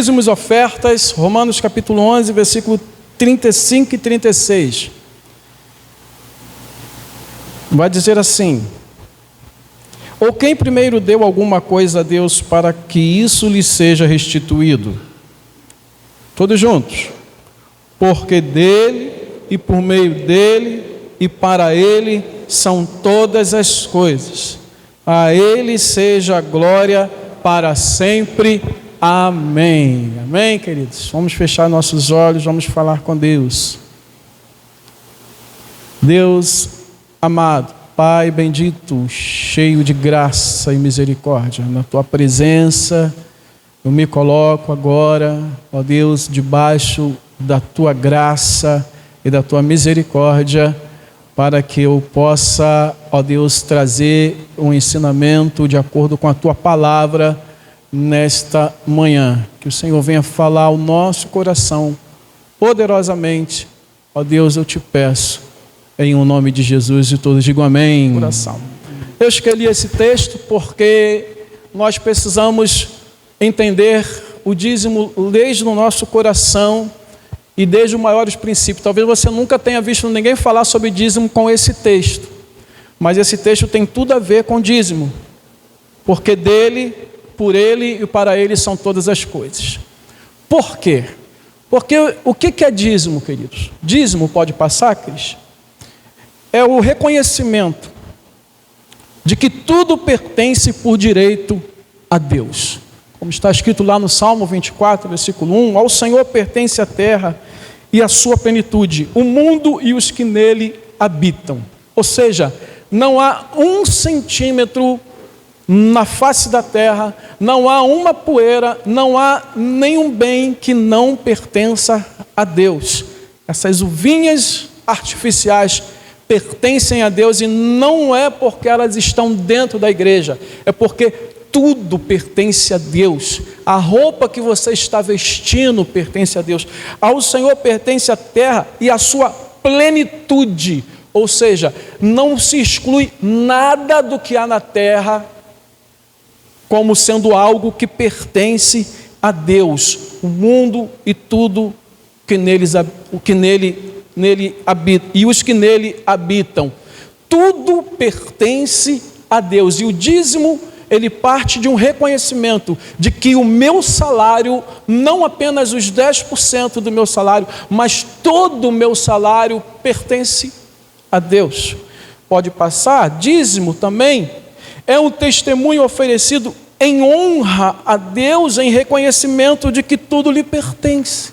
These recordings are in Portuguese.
dízimos e ofertas, Romanos capítulo 11, versículo 35 e 36. Vai dizer assim: ou quem primeiro deu alguma coisa a Deus para que isso lhe seja restituído? Todos juntos. Porque dele e por meio dele e para ele são todas as coisas. A ele seja a glória para sempre. Amém. Amém, queridos? Vamos fechar nossos olhos, vamos falar com Deus. Deus amado, Pai bendito, cheio de graça e misericórdia, na Tua presença eu me coloco agora, ó Deus, debaixo da Tua graça e da Tua misericórdia, para que eu possa, ó Deus, trazer um ensinamento de acordo com a Tua palavra nesta manhã. Que o Senhor venha falar ao nosso coração poderosamente, ó Deus, eu te peço, em o nome de Jesus, e todos digam amém. Coração. Eu escolhi esse texto porque nós precisamos entender o dízimo desde o nosso coração e desde os maiores princípios. Talvez você nunca tenha visto ninguém falar sobre dízimo com esse texto, mas esse texto tem tudo a ver com dízimo, porque dele, por ele e para ele são todas as coisas. Por quê? Porque o que é dízimo, queridos? Dízimo, pode passar, Cris? É o reconhecimento de que tudo pertence por direito a Deus. Como está escrito lá no Salmo 24, versículo 1, ao Senhor pertence a terra e a sua plenitude, o mundo e os que nele habitam. Ou seja, não há 1 centímetro na face da terra, não há uma poeira, não há nenhum bem que não pertença a Deus. Essas uvinhas artificiais pertencem a Deus, e não é porque elas estão dentro da igreja, é porque tudo pertence a Deus. A roupa que você está vestindo pertence a Deus. Ao Senhor pertence a terra e a sua plenitude, ou seja, não se exclui nada do que há na terra como sendo algo que pertence a Deus, o mundo e tudo que nele habita, e os que nele habitam, tudo pertence a Deus. E o dízimo, ele parte de um reconhecimento de que o meu salário, não apenas os 10% do meu salário, mas todo o meu salário pertence a Deus. Pode passar. Dízimo também é um testemunho oferecido em honra a Deus, em reconhecimento de que tudo lhe pertence.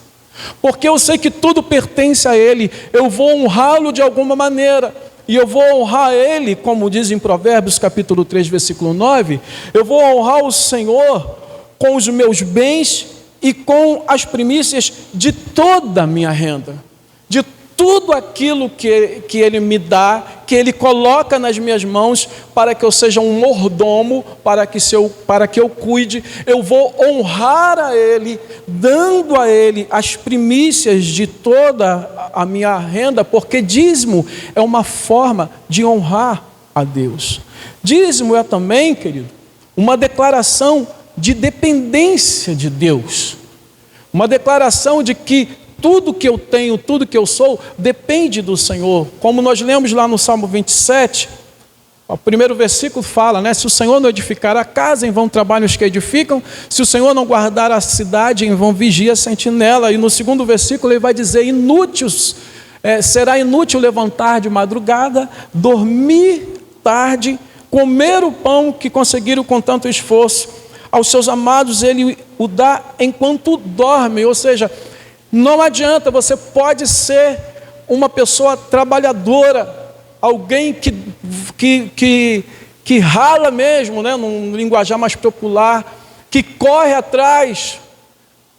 Porque eu sei que tudo pertence a Ele, eu vou honrá-lo de alguma maneira, e eu vou honrar Ele, como diz em Provérbios capítulo 3, versículo 9, eu vou honrar o Senhor com os meus bens e com as primícias de toda a minha renda, de tudo aquilo que Ele me dá, que Ele coloca nas minhas mãos, para que eu seja um mordomo, para que eu cuide. Eu vou honrar a Ele, dando a Ele as primícias de toda a minha renda, porque dízimo é uma forma de honrar a Deus. Dízimo é também, querido, uma declaração de dependência de Deus, uma declaração de que tudo que eu tenho, tudo que eu sou, depende do Senhor. Como nós lemos lá no Salmo 27, o primeiro versículo fala, né? Se o Senhor não edificar a casa, em vão trabalham os que edificam. Se o Senhor não guardar a cidade, em vão vigia a sentinela. E no segundo versículo ele vai dizer, será inútil levantar de madrugada, dormir tarde, comer o pão que conseguiram com tanto esforço. Aos seus amados ele o dá enquanto dorme, ou seja, não adianta, você pode ser uma pessoa trabalhadora, alguém que rala mesmo, né, num linguajar mais popular, que corre atrás,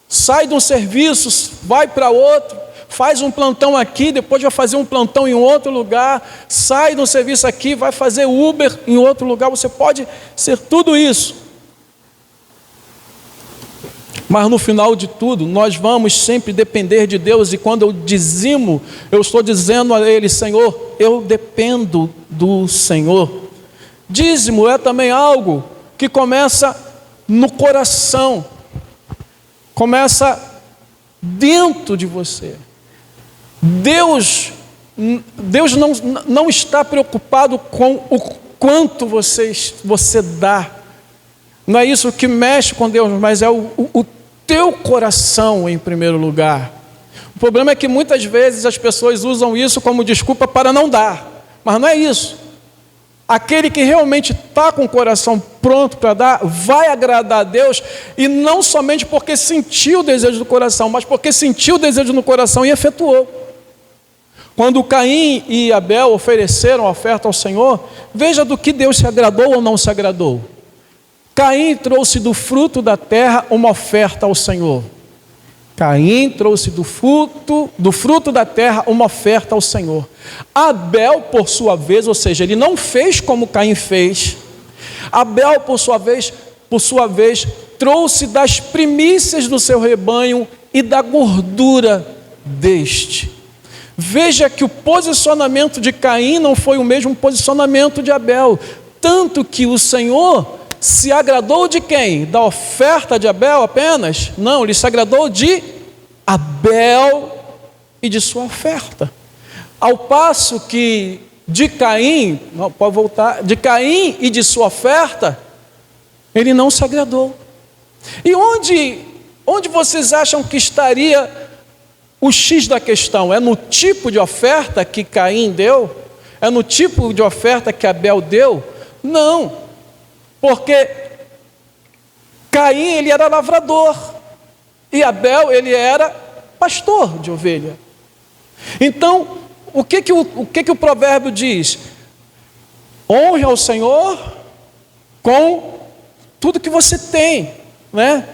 sai de um serviço, vai para outro, faz um plantão aqui, depois vai fazer um plantão em outro lugar, sai de um serviço aqui, vai fazer Uber em outro lugar. Você pode ser tudo isso, mas no final de tudo, nós vamos sempre depender de Deus. E quando eu dizimo, eu estou dizendo a Ele, Senhor, eu dependo do Senhor. Dízimo é também algo que começa no coração. começa dentro de você. Deus não está preocupado com o quanto você dá. Não é isso que mexe com Deus, mas é o teu coração em primeiro lugar. O problema é que muitas vezes as pessoas usam isso como desculpa para não dar, mas não é isso. Aquele que realmente está com o coração pronto para dar, vai agradar a Deus, e não somente porque sentiu o desejo do coração, mas porque sentiu o desejo no coração e efetuou. Quando Caim e Abel ofereceram a oferta ao Senhor, veja do que Deus se agradou ou não se agradou. Caim trouxe do fruto da terra uma oferta ao Senhor. Caim trouxe do fruto da terra uma oferta ao Senhor. Abel, por sua vez, ou seja, ele não fez como Caim fez. Abel, por sua vez, trouxe das primícias do seu rebanho e da gordura deste. Veja que o posicionamento de Caim não foi o mesmo posicionamento de Abel. Tanto que o Senhor se agradou de quem? Da oferta de Abel apenas? Não, ele se agradou de Abel e de sua oferta. Ao passo que de Caim, não, pode voltar, de Caim e de sua oferta, ele não se agradou. E onde vocês acham que estaria o X da questão? É no tipo de oferta que Caim deu? É no tipo de oferta que Abel deu? Não. Porque Caim, ele era lavrador, e Abel, ele era pastor de ovelha. Então, o que o provérbio diz? Honre ao Senhor com tudo que você tem, né?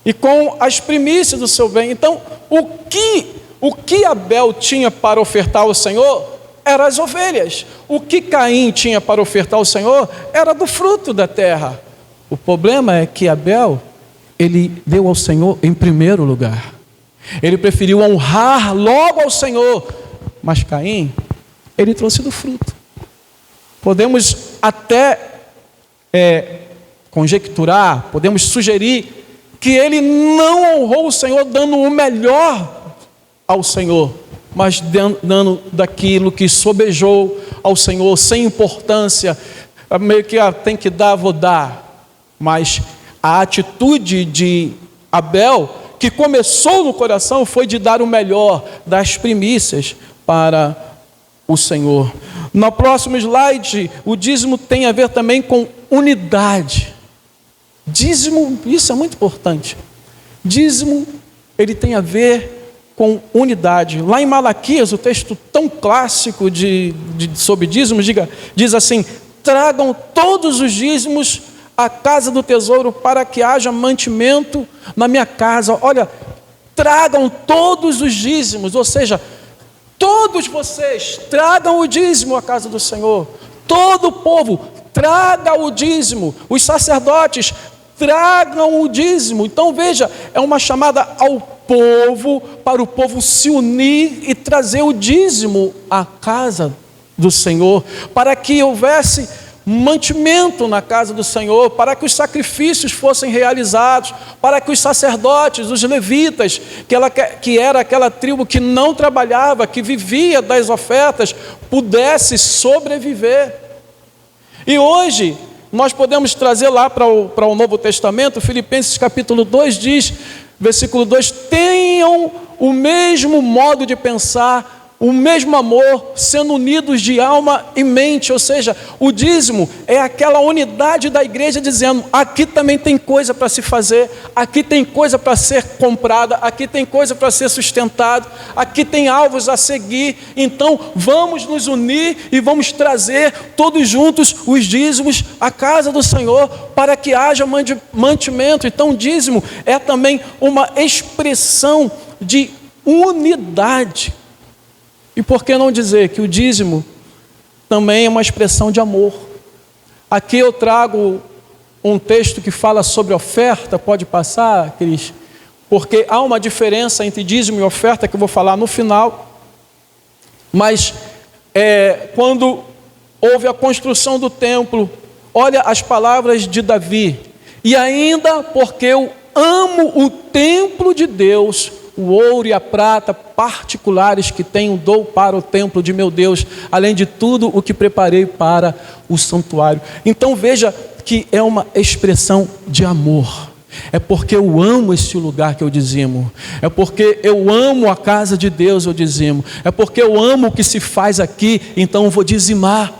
E com as primícias do seu bem. Então, o que Abel tinha para ofertar ao Senhor eram as ovelhas. O que Caim tinha para ofertar ao Senhor era do fruto da terra. O problema é que Abel, ele deu ao Senhor em primeiro lugar. Ele preferiu honrar logo ao Senhor. Mas Caim, ele trouxe do fruto. Podemos até conjecturar, podemos sugerir que ele não honrou o Senhor dando o melhor ao Senhor, mas dando daquilo que sobejou ao Senhor, sem importância, meio que tem que dar, vou dar. Mas a atitude de Abel, que começou no coração, foi de dar o melhor, das primícias para o Senhor. No próximo slide, o dízimo tem a ver também com unidade. Dízimo, isso é muito importante. Dízimo, ele tem a ver com unidade. Lá em Malaquias, o texto tão clássico sobre dízimos, diz assim: tragam todos os dízimos à casa do tesouro para que haja mantimento na minha casa. Olha, tragam todos os dízimos, ou seja, todos vocês tragam o dízimo à casa do Senhor. Todo o povo traga o dízimo. Os sacerdotes tragam o dízimo. Então veja, é uma chamada ao povo, para o povo se unir e trazer o dízimo à casa do Senhor, para que houvesse mantimento na casa do Senhor, para que os sacrifícios fossem realizados, para que os sacerdotes, os levitas, que era aquela tribo que não trabalhava, que vivia das ofertas, pudesse sobreviver. E hoje nós podemos trazer lá para o Novo Testamento. Filipenses capítulo 2 diz, versículo 2, tenham o mesmo modo de pensar, o mesmo amor, sendo unidos de alma e mente. Ou seja, o dízimo é aquela unidade da igreja dizendo, aqui também tem coisa para se fazer, aqui tem coisa para ser comprada, aqui tem coisa para ser sustentado, aqui tem alvos a seguir, então vamos nos unir e vamos trazer todos juntos os dízimos à casa do Senhor, para que haja mantimento. Então o dízimo é também uma expressão de unidade. E por que não dizer que o dízimo também é uma expressão de amor? Aqui eu trago um texto que fala sobre oferta, pode passar, Cris? Porque há uma diferença entre dízimo e oferta que eu vou falar no final. Mas quando houve a construção do templo, olha as palavras de Davi. E ainda porque amo o templo de Deus, o ouro e a prata particulares que tenho dou para o templo de meu Deus, além de tudo o que preparei para o santuário. Então veja que é uma expressão de amor. É porque eu amo este lugar que eu dizimo. É porque eu amo a casa de Deus, eu dizimo. É porque eu amo o que se faz aqui, então eu vou dizimar.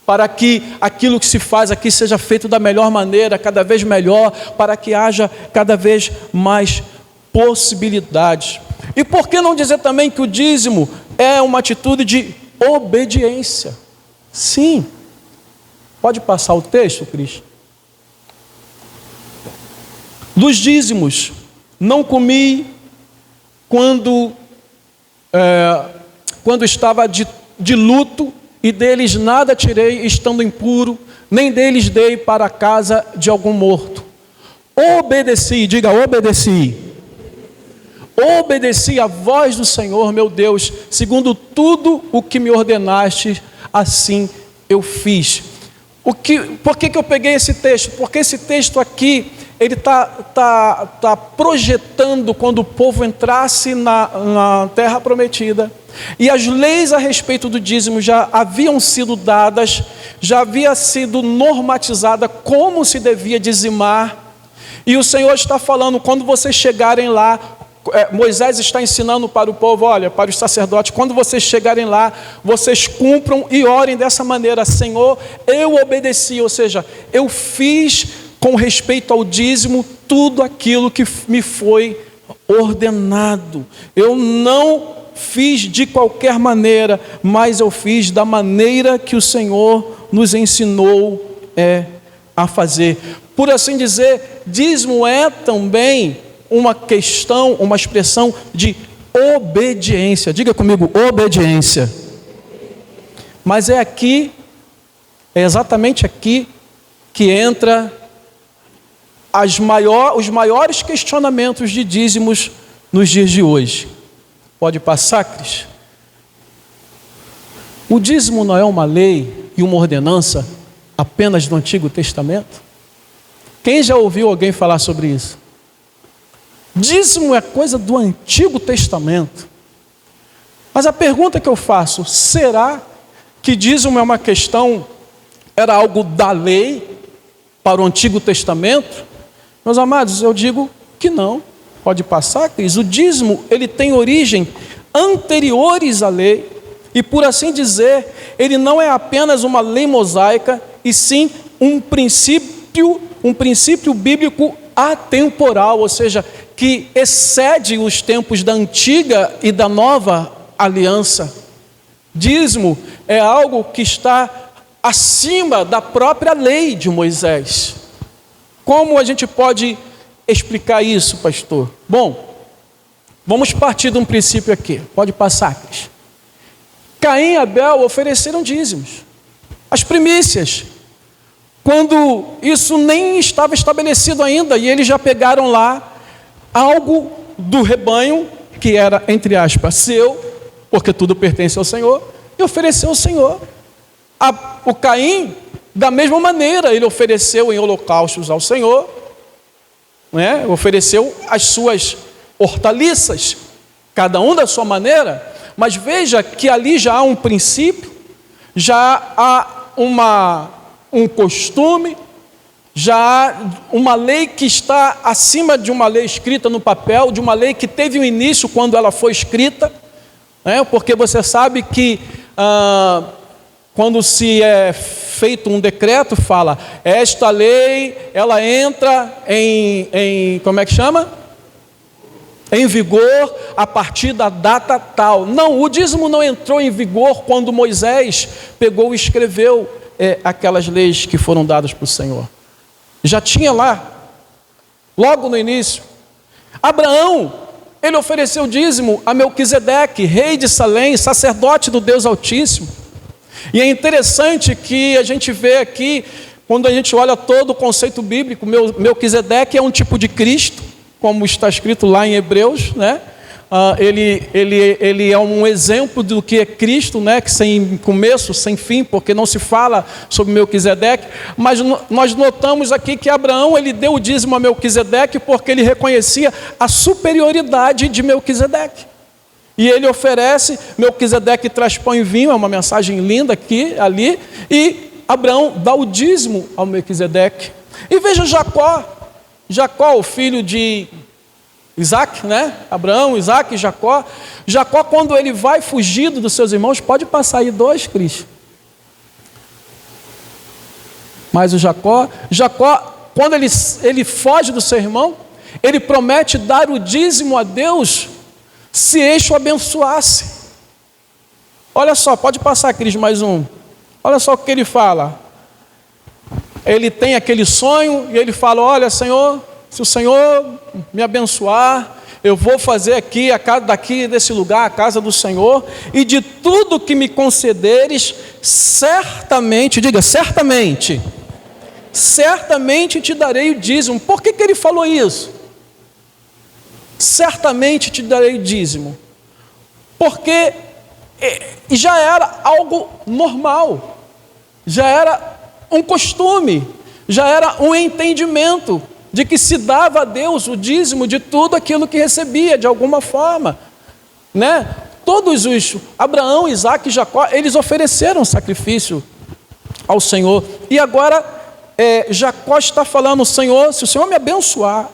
Para que aquilo que se faz aqui seja feito da melhor maneira, cada vez melhor, para que haja cada vez mais possibilidades. E por que não dizer também que o dízimo é uma atitude de obediência? Sim. Pode passar o texto, Cris? Dos dízimos, não comi quando estava de luto, e deles nada tirei estando impuro, nem deles dei para a casa de algum morto. Obedeci, diga obedeci. Obedeci a voz do Senhor, meu Deus, segundo tudo o que me ordenaste, assim eu fiz. Por que eu peguei esse texto? Porque esse texto aqui, ele tá projetando quando o povo entrasse na terra prometida, e as leis a respeito do dízimo já haviam sido dadas, já havia sido normatizada como se devia dizimar, e o Senhor está falando, quando vocês chegarem lá, Moisés está ensinando para o povo, olha, para os sacerdotes, quando vocês chegarem lá, vocês cumpram e orem dessa maneira: Senhor, eu obedeci, ou seja, eu fiz com respeito ao dízimo tudo aquilo que me foi ordenado. Eu não fiz de qualquer maneira, mas eu fiz da maneira que o Senhor nos ensinou a fazer. Por assim dizer, dízimo é também uma questão, uma expressão de obediência. Diga comigo, obediência. Mas é exatamente aqui que entra os maiores questionamentos de dízimos nos dias de hoje. Pode passar, Cris? O dízimo não é uma lei e uma ordenança apenas do Antigo Testamento? Quem já ouviu alguém falar sobre isso? Dízimo é coisa do Antigo Testamento. Mas a pergunta que eu faço: será que dízimo é uma questão, era algo da lei para o Antigo Testamento? Meus amados, eu digo que não. Pode passar, Cris? O dízimo, ele tem origem anteriores à lei, e por assim dizer, ele não é apenas uma lei mosaica, e sim um princípio bíblico atemporal, ou seja, que excede os tempos da antiga e da nova aliança. Dízimo é algo que está acima da própria lei de Moisés. Como a gente pode explicar isso, pastor? Bom, vamos partir de um princípio aqui. Pode passar, Cris. Caim e Abel ofereceram dízimos, as primícias, quando isso nem estava estabelecido ainda, e eles já pegaram lá algo do rebanho, que era, entre aspas, seu, porque tudo pertence ao Senhor, e ofereceu ao Senhor. O Caim, da mesma maneira, ele ofereceu em holocaustos ao Senhor, né? Ofereceu as suas hortaliças, cada um da sua maneira, mas veja que ali já há um princípio, já há um costume, já há uma lei que está acima de uma lei escrita no papel, de uma lei que teve um início quando ela foi escrita, né? Porque você sabe que quando se é feito um decreto, fala, esta lei, ela entra como é que chama? Em vigor a partir da data tal. Não, o dízimo não entrou em vigor quando Moisés pegou e escreveu aquelas leis que foram dadas para o Senhor. Já tinha lá, logo no início. Abraão, ele ofereceu dízimo a Melquisedeque, rei de Salém, sacerdote do Deus Altíssimo. E é interessante que a gente vê aqui, quando a gente olha todo o conceito bíblico, Melquisedeque é um tipo de Cristo, como está escrito lá em Hebreus, né? ele é um exemplo do que é Cristo, né? Que sem começo, sem fim, porque não se fala sobre Melquisedeque, mas nós notamos aqui que Abraão, ele deu o dízimo a Melquisedeque porque ele reconhecia a superioridade de Melquisedeque. E ele oferece, Melquisedeque traz pão e vinho, é uma mensagem linda aqui, ali, e Abraão dá o dízimo ao Melquisedeque. E veja Jacó, o filho de Isaac, né? Abraão, Isaac e Jacó. Jacó, quando ele vai fugido dos seus irmãos, pode passar aí 2, Cris. Mas o Jacó, quando ele foge do seu irmão, ele promete dar o dízimo a Deus se este o abençoasse. Olha só, pode passar, Cris, mais um. Olha só o que ele fala. Ele tem aquele sonho e ele fala: olha, Senhor, se o Senhor me abençoar, eu vou fazer aqui, daqui desse lugar, a casa do Senhor, e de tudo que me concederes, certamente, diga, certamente te darei o dízimo. Por que ele falou isso? Certamente te darei o dízimo. Porque já era algo normal, já era um costume, já era um entendimento de que se dava a Deus o dízimo de tudo aquilo que recebia, de alguma forma, né? Todos os, Abraão, Isaac e Jacó, eles ofereceram sacrifício ao Senhor, e agora Jacó está falando: Senhor, se o Senhor me abençoar,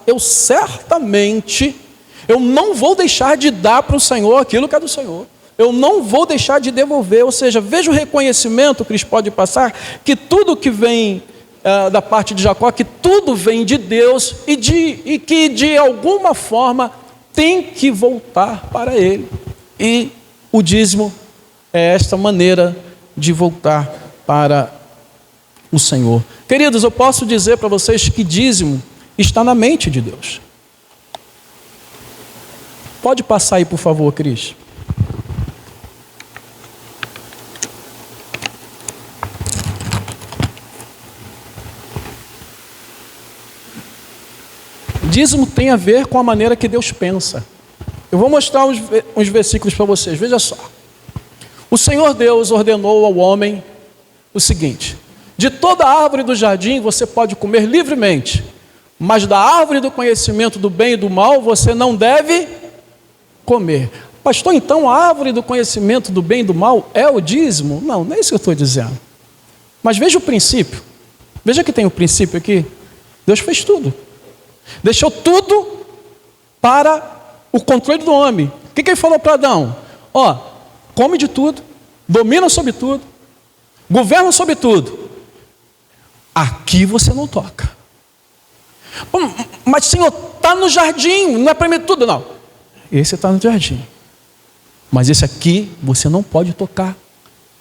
eu não vou deixar de dar para o Senhor aquilo que é do Senhor, eu não vou deixar de devolver. Ou seja, veja o reconhecimento que pode passar, que tudo que vem da parte de Jacó, que tudo vem de Deus e que de alguma forma tem que voltar para ele. E o dízimo é esta maneira de voltar para o Senhor. Queridos, eu posso dizer para vocês que dízimo está na mente de Deus. Pode passar aí, por favor, Cris. Dízimo tem a ver com a maneira que Deus pensa. Eu vou mostrar uns versículos para vocês, veja só. O Senhor Deus ordenou ao homem o seguinte: de toda árvore do jardim você pode comer livremente, mas da árvore do conhecimento do bem e do mal você não deve comer. Pastor, então a árvore do conhecimento do bem e do mal é o dízimo? Não, não é isso que eu estou dizendo. Mas veja o princípio. Veja que tem o princípio aqui. Deus fez tudo. Deixou tudo para o controle do homem. O que ele falou para Adão? Ó, come de tudo, domina sobre tudo, governa sobre tudo. Aqui você não toca. Mas Senhor, está no jardim, não é para mim tudo, não. Esse está no jardim. Mas esse aqui você não pode tocar.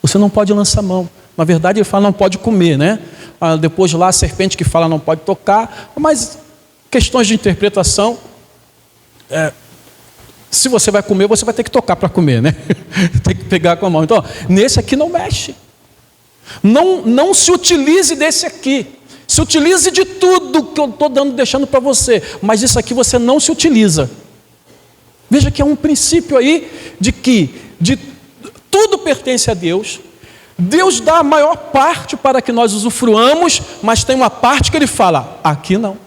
Você não pode lançar mão. Na verdade ele fala não pode comer, né? Depois lá a serpente que fala não pode tocar. Mas questões de interpretação. Se você vai comer, você vai ter que tocar para comer, né? Tem que pegar com a mão. Então, nesse aqui não mexe. Não se utilize desse aqui. Se utilize de tudo que eu estou deixando para você. Mas isso aqui você não se utiliza. Veja que é um princípio aí de que tudo pertence a Deus. Deus dá a maior parte para que nós usufruamos, mas tem uma parte que ele fala, aqui não.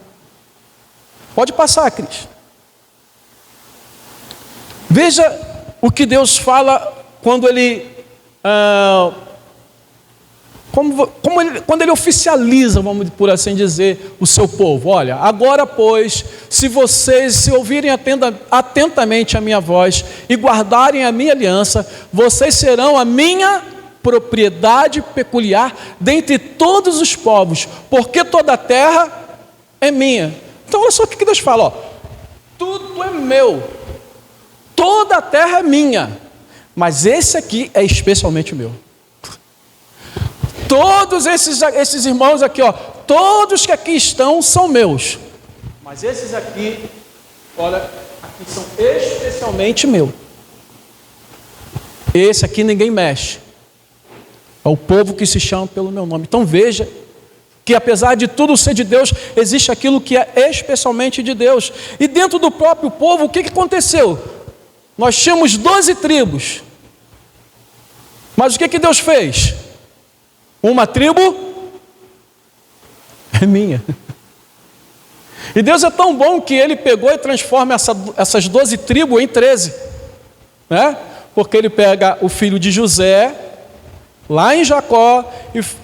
Pode passar, Cris. Veja o que Deus fala quando quando ele oficializa, vamos por assim dizer, o seu povo. Olha, agora pois, se vocês se ouvirem atentamente a minha voz e guardarem a minha aliança, vocês serão a minha propriedade peculiar dentre todos os povos, porque toda a terra é minha. Então olha só o que Deus fala, ó, tudo é meu, toda a terra é minha, mas esse aqui é especialmente meu. Todos esses irmãos aqui, ó, todos que aqui estão são meus. Mas esses aqui, olha, aqui são especialmente meus. Esse aqui ninguém mexe. É o povo que se chama pelo meu nome. Então veja que apesar de tudo ser de Deus, existe aquilo que é especialmente de Deus. E dentro do próprio povo, o que aconteceu? nós tínhamos 12 tribos. Mas o que Deus fez? Uma tribo é minha. E Deus é tão bom que Ele pegou e transforma essas 12 tribos em 13. Né? Porque Ele pega o filho de José, lá em Jacó,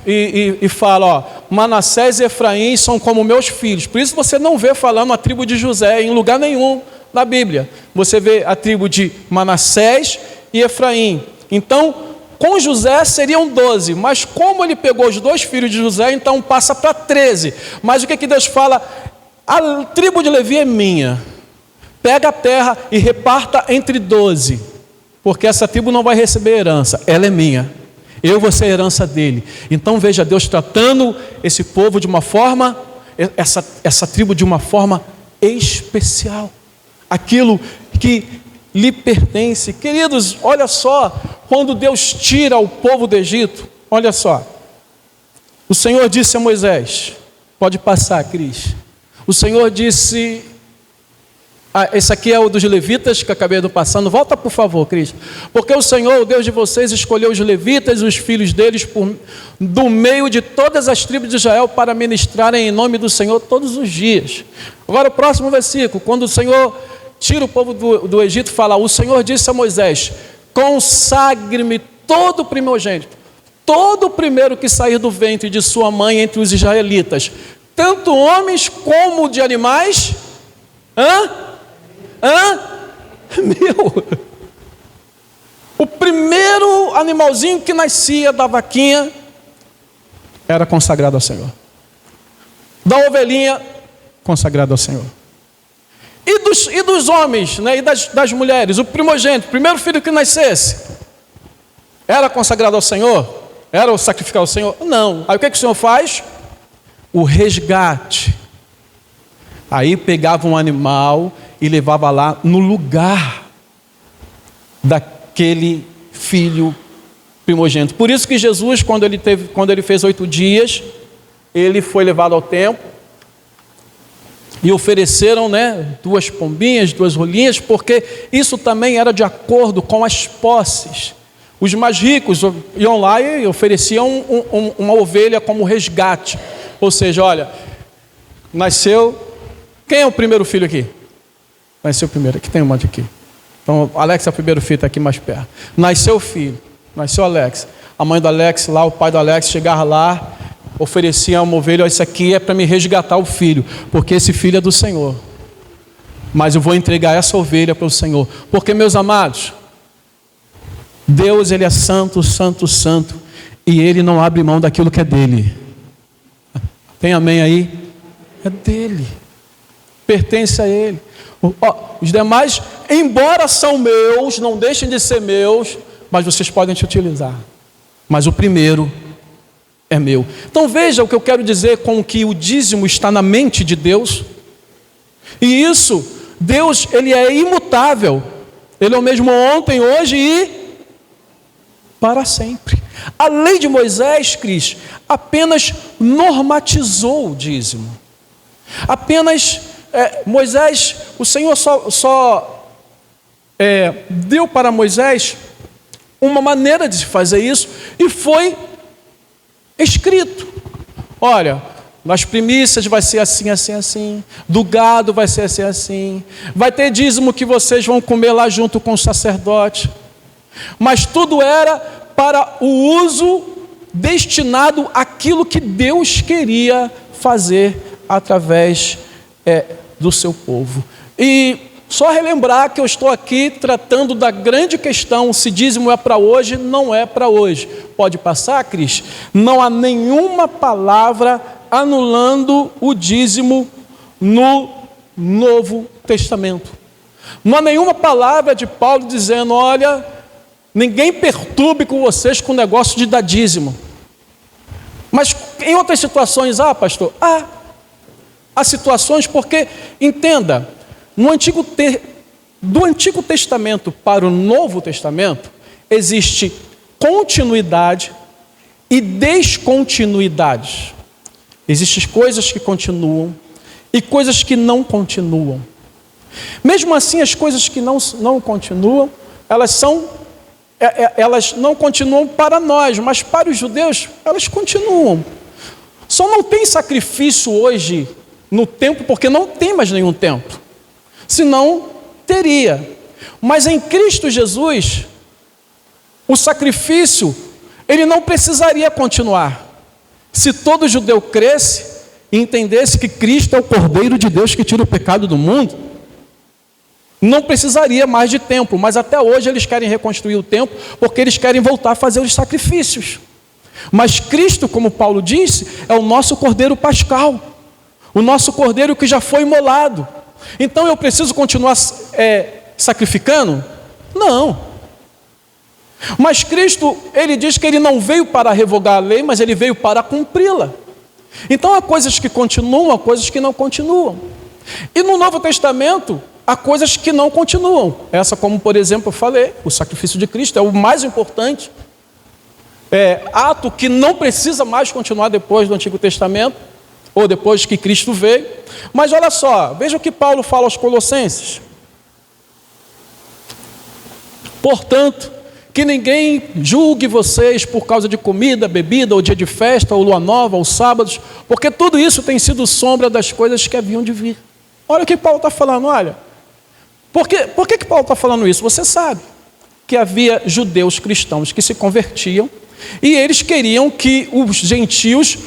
e fala, ó, Manassés e Efraim são como meus filhos. Por isso você não vê falando a tribo de José em lugar nenhum na Bíblia. Você vê a tribo de Manassés e Efraim. Então, com José seriam 12, mas como ele pegou os 2 filhos de José, então passa para 13. Mas o que Deus fala? A tribo de Levi é minha. Pega a terra e reparta entre 12, porque essa tribo não vai receber herança, ela é minha. Eu vou ser a herança dele. Então veja Deus tratando esse povo de uma forma, essa tribo de uma forma especial. Aquilo que lhe pertence. Queridos, olha só, quando Deus tira o povo do Egito, olha só. O Senhor disse a Moisés, pode passar, Cris. O Senhor disse, esse aqui é o dos levitas que acabei de passando, volta por favor, Cris. Porque o Senhor, o Deus de vocês, escolheu os levitas e os filhos deles do meio de todas as tribos de Israel para ministrarem em nome do Senhor todos os dias. Agora o próximo versículo, quando o Senhor tira o povo do Egito, fala, o Senhor disse a Moisés, consagre-me todo o primogênito, todo o primeiro que sair do ventre de sua mãe entre os israelitas, tanto homens como de animais. Meu, o primeiro animalzinho que nascia da vaquinha era consagrado ao Senhor, da ovelhinha consagrado ao Senhor, e dos homens, né, e das mulheres, o primogênito, o primeiro filho que nascesse era consagrado ao Senhor? Era o sacrificar ao Senhor? Não. Aí o que o Senhor faz? O resgate. Aí pegava um animal e levava lá no lugar daquele filho primogênito. Por isso que Jesus, quando ele fez 8 dias, ele foi levado ao templo e ofereceram, né, 2 pombinhas, 2 rolinhas, porque isso também era de acordo com as posses. Os mais ricos iam lá e ofereciam uma ovelha como resgate. Ou seja, olha, nasceu... Quem é o primeiro filho aqui? Nasceu o primeiro, aqui tem um monte aqui. Então, Alex é o primeiro filho, está aqui mais perto. Nasceu o filho, nasceu Alex. A mãe do Alex lá, o pai do Alex, chegava lá, oferecia uma ovelha, isso aqui é para me resgatar o filho, porque esse filho é do Senhor. Mas eu vou entregar essa ovelha para o Senhor. Porque, meus amados, Deus, Ele é santo, santo, santo, e Ele não abre mão daquilo que é dele. Tem amém aí? É dele. Pertence a Ele. Os demais, embora são meus, não deixem de ser meus, mas vocês podem te utilizar. Mas o primeiro é meu. Então veja o que eu quero dizer com que o dízimo está na mente de Deus. E isso, Deus, Ele é imutável. Ele é o mesmo ontem, hoje e para sempre. A lei de Moisés, Cris, apenas normatizou o dízimo. Apenas Moisés, o Senhor só deu para Moisés uma maneira de se fazer isso, e foi escrito. Olha, nas primícias vai ser assim, assim, assim, do gado vai ser assim, assim, vai ter dízimo que vocês vão comer lá junto com o sacerdote, mas tudo era para o uso destinado àquilo que Deus queria fazer através do seu povo. E só relembrar que eu estou aqui tratando da grande questão, se dízimo é para hoje, não é para hoje. Pode passar, Cris? Não há nenhuma palavra anulando o dízimo no Novo Testamento. Não há nenhuma palavra de Paulo dizendo, olha, ninguém perturbe com vocês com o negócio de dar dízimo. Mas em outras situações, pastor, há situações porque, entenda, do Antigo Testamento para o Novo Testamento, existe continuidade e descontinuidade. Existem coisas que continuam e coisas que não continuam. Mesmo assim, as coisas que não continuam, elas não continuam para nós, mas para os judeus, elas continuam. Só não tem sacrifício hoje no templo, porque não tem mais nenhum templo. Senão, teria. Mas em Cristo Jesus, o sacrifício, ele não precisaria continuar. Se todo judeu cresce e entendesse que Cristo é o Cordeiro de Deus que tira o pecado do mundo, não precisaria mais de templo. Mas até hoje eles querem reconstruir o templo, porque eles querem voltar a fazer os sacrifícios. Mas Cristo, como Paulo disse, é o nosso Cordeiro Pascal, o nosso Cordeiro que já foi imolado. Então eu preciso continuar sacrificando? Não. Mas Cristo, ele diz que ele não veio para revogar a lei, mas ele veio para cumpri-la. Então há coisas que continuam, há coisas que não continuam. E no Novo Testamento, há coisas que não continuam. Essa, como por exemplo eu falei, o sacrifício de Cristo é o mais importante. Ato que não precisa mais continuar depois do Antigo Testamento, ou depois que Cristo veio. Mas olha só, veja o que Paulo fala aos Colossenses. Portanto, que ninguém julgue vocês por causa de comida, bebida, ou dia de festa, ou lua nova, ou sábados, porque tudo isso tem sido sombra das coisas que haviam de vir. Olha o que Paulo está falando, olha. Por que Paulo está falando isso? Você sabe que havia judeus cristãos que se convertiam, e eles queriam que os gentios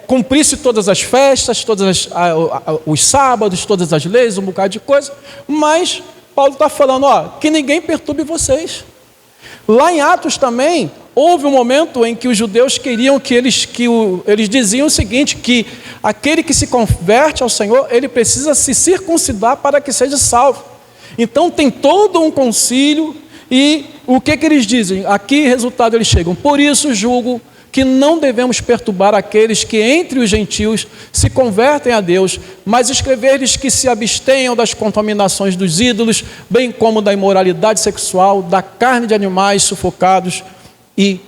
cumprissem todas as festas, os sábados, todas as leis, um bocado de coisa, mas Paulo está falando, que ninguém perturbe vocês. Lá em Atos também, houve um momento em que os judeus queriam eles diziam o seguinte, que aquele que se converte ao Senhor, ele precisa se circuncidar para que seja salvo. Então tem todo um concílio, e o que eles dizem? Aqui, resultado, eles chegam. Por isso julgo que não devemos perturbar aqueles que entre os gentios se convertem a Deus, mas escrever-lhes que se abstenham das contaminações dos ídolos, bem como da imoralidade sexual, da carne de animais sufocados e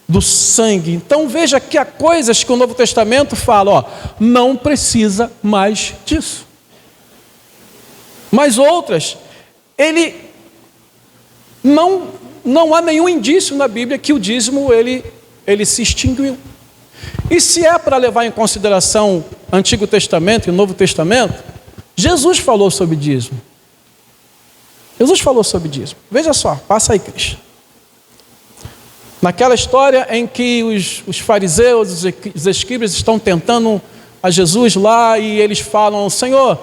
do sangue. Então veja que há coisas que o Novo Testamento fala, não precisa mais disso. Mas outras, não há nenhum indício na Bíblia que o dízimo ele se extinguiu. E se é para levar em consideração Antigo Testamento e Novo Testamento, Jesus falou sobre dízimo. Jesus falou sobre dízimo. Veja só, passa aí, Cris. Naquela história em que os fariseus, os escribas estão tentando a Jesus lá, e eles falam, Senhor,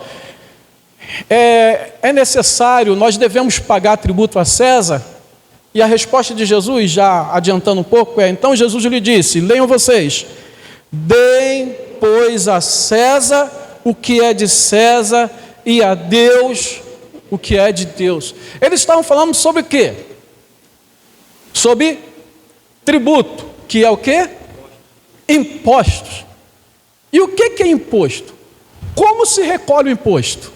é necessário, nós devemos pagar tributo a César? E a resposta de Jesus, já adiantando um pouco, então Jesus lhe disse, leiam vocês, deem, pois, a César o que é de César, e a Deus o que é de Deus. Eles estavam falando sobre o quê? Sobre tributo, que é o quê? Impostos. E o que é imposto? Como se recolhe o imposto?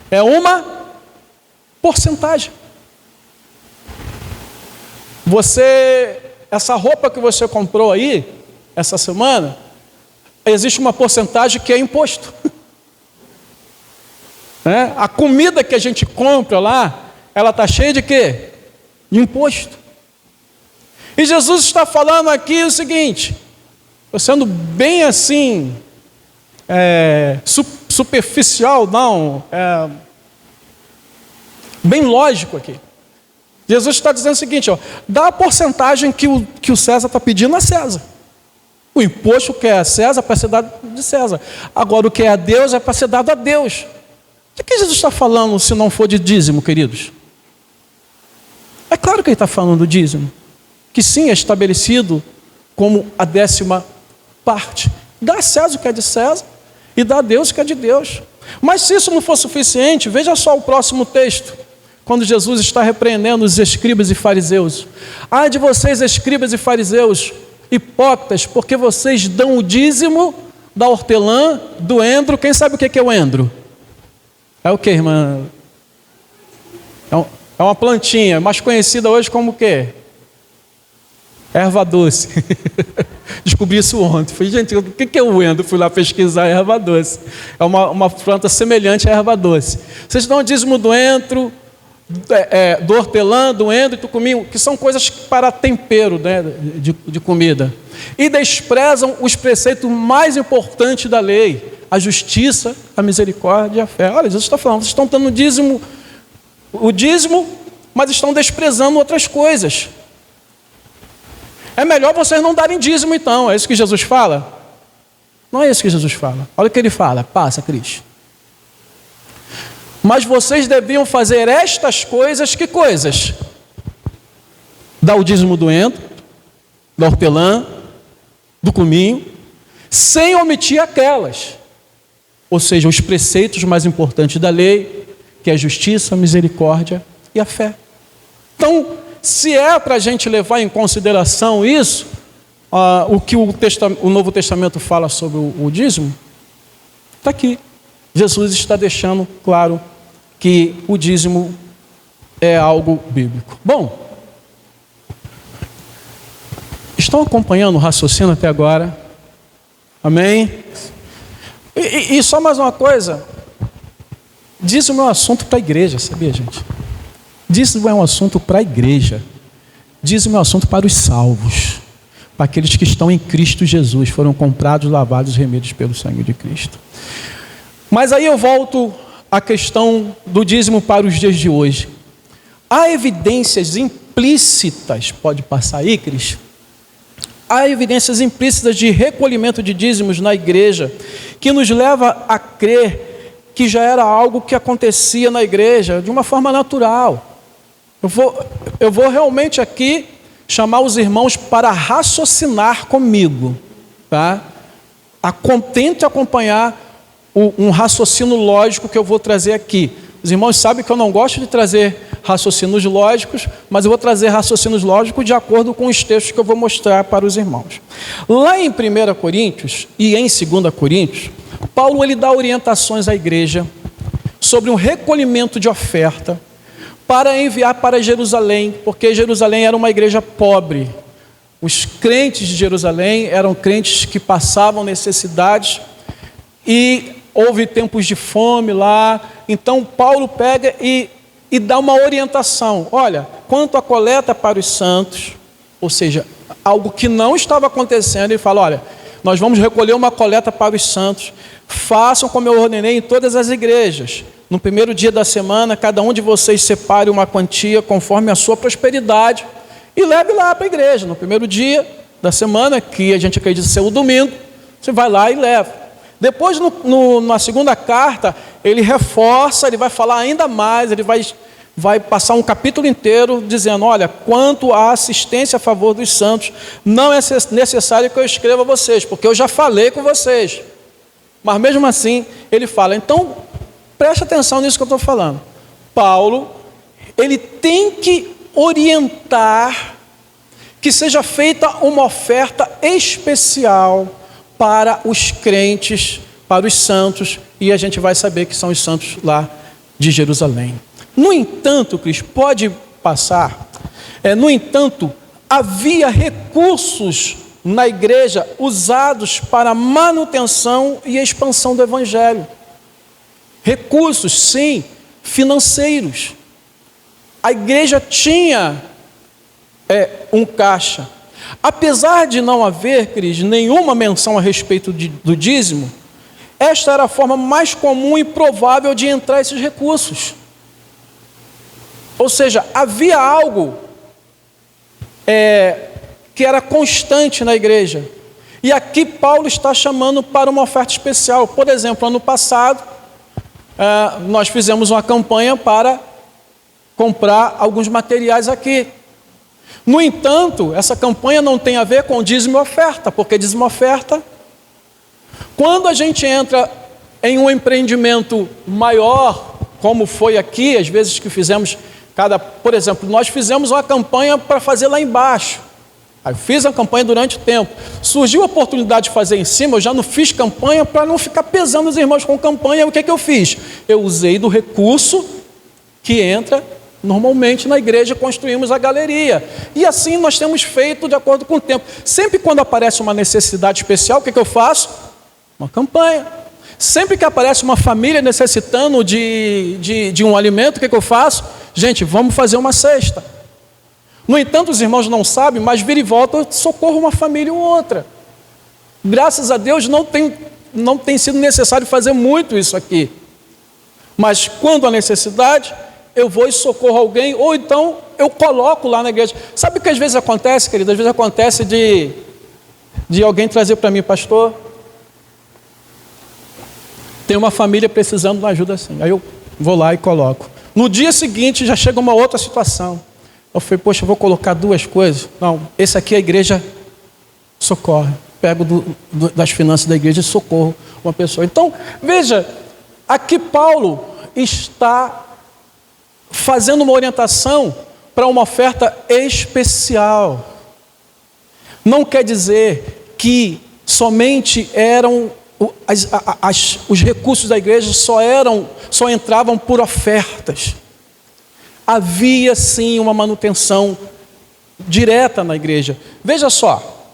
É uma porcentagem. Essa roupa que você comprou aí, essa semana, existe uma porcentagem que é imposto. A comida que a gente compra lá, ela está cheia de quê? De imposto. E Jesus está falando aqui o seguinte, estou sendo bem assim, superficial, não, bem lógico aqui. Jesus está dizendo o seguinte, dá a porcentagem que o César está pedindo a César. O imposto que é a César para ser dado de César. Agora o que é a Deus é para ser dado a Deus. O que Jesus está falando se não for de dízimo, queridos? É claro que ele está falando do dízimo, que sim, é estabelecido como a 10ª parte. Dá a César o que é de César e dá a Deus o que é de Deus. Mas se isso não for suficiente, veja só o próximo texto, quando Jesus está repreendendo os escribas e fariseus. Ai de vocês, escribas e fariseus, hipócritas, porque vocês dão o dízimo da hortelã, do endro. Quem sabe o que é o endro? É o que, irmã? É uma plantinha, mais conhecida hoje como o quê? Erva doce. Descobri isso ontem. Falei, gente, o que é o endo? Fui lá pesquisar erva doce. É uma planta semelhante à erva doce. Vocês dão o dízimo do endro, do hortelã, do endro e do cominho, que são coisas para tempero, né, de comida. E desprezam os preceitos mais importantes da lei: a justiça, a misericórdia e a fé. Olha, Jesus está falando, vocês estão dando o dízimo, mas estão desprezando outras coisas. É melhor vocês não darem dízimo, então. É isso que Jesus fala? Não é isso que Jesus fala. Olha o que ele fala. Passa, Cris. Mas vocês deviam fazer estas coisas. Que coisas? Dar o dízimo do endro, da hortelã, do cominho, sem omitir aquelas. Ou seja, os preceitos mais importantes da lei, que é a justiça, a misericórdia e a fé. Então, se é para a gente levar em consideração isso, o que o Novo Testamento fala sobre o dízimo, está aqui. Jesus está deixando claro que o dízimo é algo bíblico. Bom, estão acompanhando o raciocínio até agora? Amém? E só mais uma coisa, dízimo é um assunto para a igreja, sabia, gente? Dízimo é um assunto para a igreja. Dízimo é um assunto para os salvos, para aqueles que estão em Cristo Jesus, foram comprados, lavados, remidos pelo sangue de Cristo. Mas aí eu volto à questão do dízimo para os dias de hoje. Há evidências implícitas, pode passar aí, Cris? Há evidências implícitas de recolhimento de dízimos na igreja, que nos leva a crer que já era algo que acontecia na igreja de uma forma natural. Eu vou realmente aqui chamar os irmãos para raciocinar comigo, tá? Tente acompanhar um raciocínio lógico que eu vou trazer aqui. Os irmãos sabem que eu não gosto de trazer raciocínios lógicos, mas eu vou trazer raciocínios lógicos de acordo com os textos que eu vou mostrar para os irmãos. Lá em 1 Coríntios e em 2 Coríntios, Paulo ele dá orientações à igreja sobre um recolhimento de oferta para enviar para Jerusalém, porque Jerusalém era uma igreja pobre. Os crentes de Jerusalém eram crentes que passavam necessidades e houve tempos de fome lá. Então Paulo pega e dá uma orientação. Olha, quanto à coleta para os santos, ou seja, algo que não estava acontecendo, ele fala, olha, nós vamos recolher uma coleta para os santos, façam como eu ordenei em todas as igrejas. No primeiro dia da semana, cada um de vocês separe uma quantia conforme a sua prosperidade e leve lá para a igreja. No primeiro dia da semana, que a gente acredita ser o domingo, você vai lá e leva. Depois, na segunda carta, ele reforça, ele vai falar ainda mais, ele vai passar um capítulo inteiro dizendo, olha, quanto à assistência a favor dos santos, não é necessário que eu escreva a vocês, porque eu já falei com vocês. Mas mesmo assim, ele fala, então, preste atenção nisso que eu estou falando. Paulo, ele tem que orientar que seja feita uma oferta especial para os crentes, para os santos, e a gente vai saber que são os santos lá de Jerusalém. No entanto, Cris, pode passar, no entanto, havia recursos na igreja usados para manutenção e expansão do evangelho. Recursos, sim, financeiros. A igreja tinha um caixa. Apesar de não haver, Cris, nenhuma menção a respeito do dízimo, esta era a forma mais comum e provável de entrar esses recursos. Ou seja, havia algo que era constante na igreja. E aqui Paulo está chamando para uma oferta especial. Por exemplo, ano passado, nós fizemos uma campanha para comprar alguns materiais aqui. No entanto, essa campanha não tem a ver com dízimo e oferta, porque dízimo e oferta, quando a gente entra em um empreendimento maior, como foi aqui, às vezes que fizemos por exemplo, nós fizemos uma campanha para fazer lá embaixo. Aí eu fiz a campanha durante o tempo. Surgiu a oportunidade de fazer em cima, eu já não fiz campanha para não ficar pesando os irmãos com campanha. O que eu fiz? Eu usei do recurso que entra Normalmente na igreja construímos a galeria. E assim nós temos feito de acordo com o tempo. Sempre quando aparece uma necessidade especial, o que eu faço? Uma campanha. Sempre que aparece uma família necessitando de um alimento, o que eu faço? Gente, vamos fazer uma cesta. No entanto, os irmãos não sabem, mas vira e volta eu socorro uma família ou outra. Graças a Deus não tem sido necessário fazer muito isso aqui. Mas quando há necessidade, eu vou e socorro alguém, ou então eu coloco lá na igreja. Sabe o que às vezes acontece, querido? Às vezes acontece de alguém trazer para mim, pastor, tem uma família precisando de uma ajuda assim. Aí eu vou lá e coloco. No dia seguinte já chega uma outra situação. Eu falei, poxa, eu vou colocar duas coisas. Não, esse aqui a igreja socorre. Pego das finanças da igreja e socorro uma pessoa. Então, veja, aqui Paulo está fazendo uma orientação para uma oferta especial. Não quer dizer que somente eram os recursos da igreja só entravam por ofertas. Havia sim uma manutenção direta na igreja. Veja só,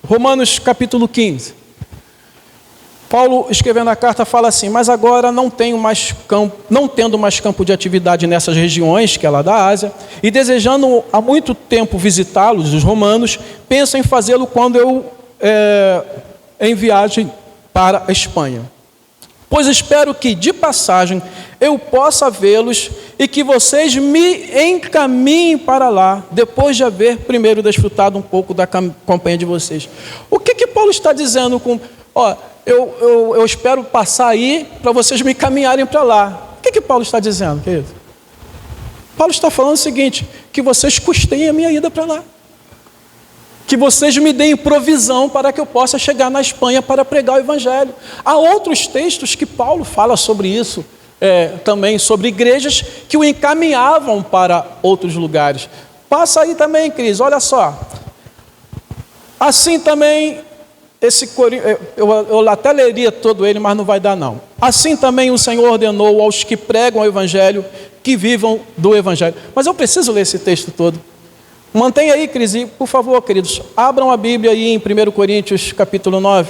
Romanos capítulo 15. Paulo, escrevendo a carta, fala assim: mas agora não tendo mais campo de atividade nessas regiões, que é lá da Ásia, e desejando há muito tempo visitá-los, os romanos, penso em fazê-lo quando eu em viagem para a Espanha. Pois espero que, de passagem, eu possa vê-los e que vocês me encaminhem para lá, depois de haver primeiro desfrutado um pouco da companhia de vocês. O que Paulo está dizendo com... Eu espero passar aí para vocês me encaminharem para lá. O que Paulo está dizendo, querido? Paulo está falando o seguinte, que vocês custeiem a minha ida para lá. Que vocês me deem provisão para que eu possa chegar na Espanha para pregar o Evangelho. Há outros textos que Paulo fala sobre isso, também sobre igrejas que o encaminhavam para outros lugares. Passa aí também, Cris, olha só. Assim também, eu até leria todo ele, mas não vai dar não. Assim também o Senhor ordenou aos que pregam o Evangelho que vivam do Evangelho. Mas eu preciso ler esse texto todo. Mantenha aí, Cris, e, por favor, queridos, abram a Bíblia aí em 1 Coríntios, capítulo 9.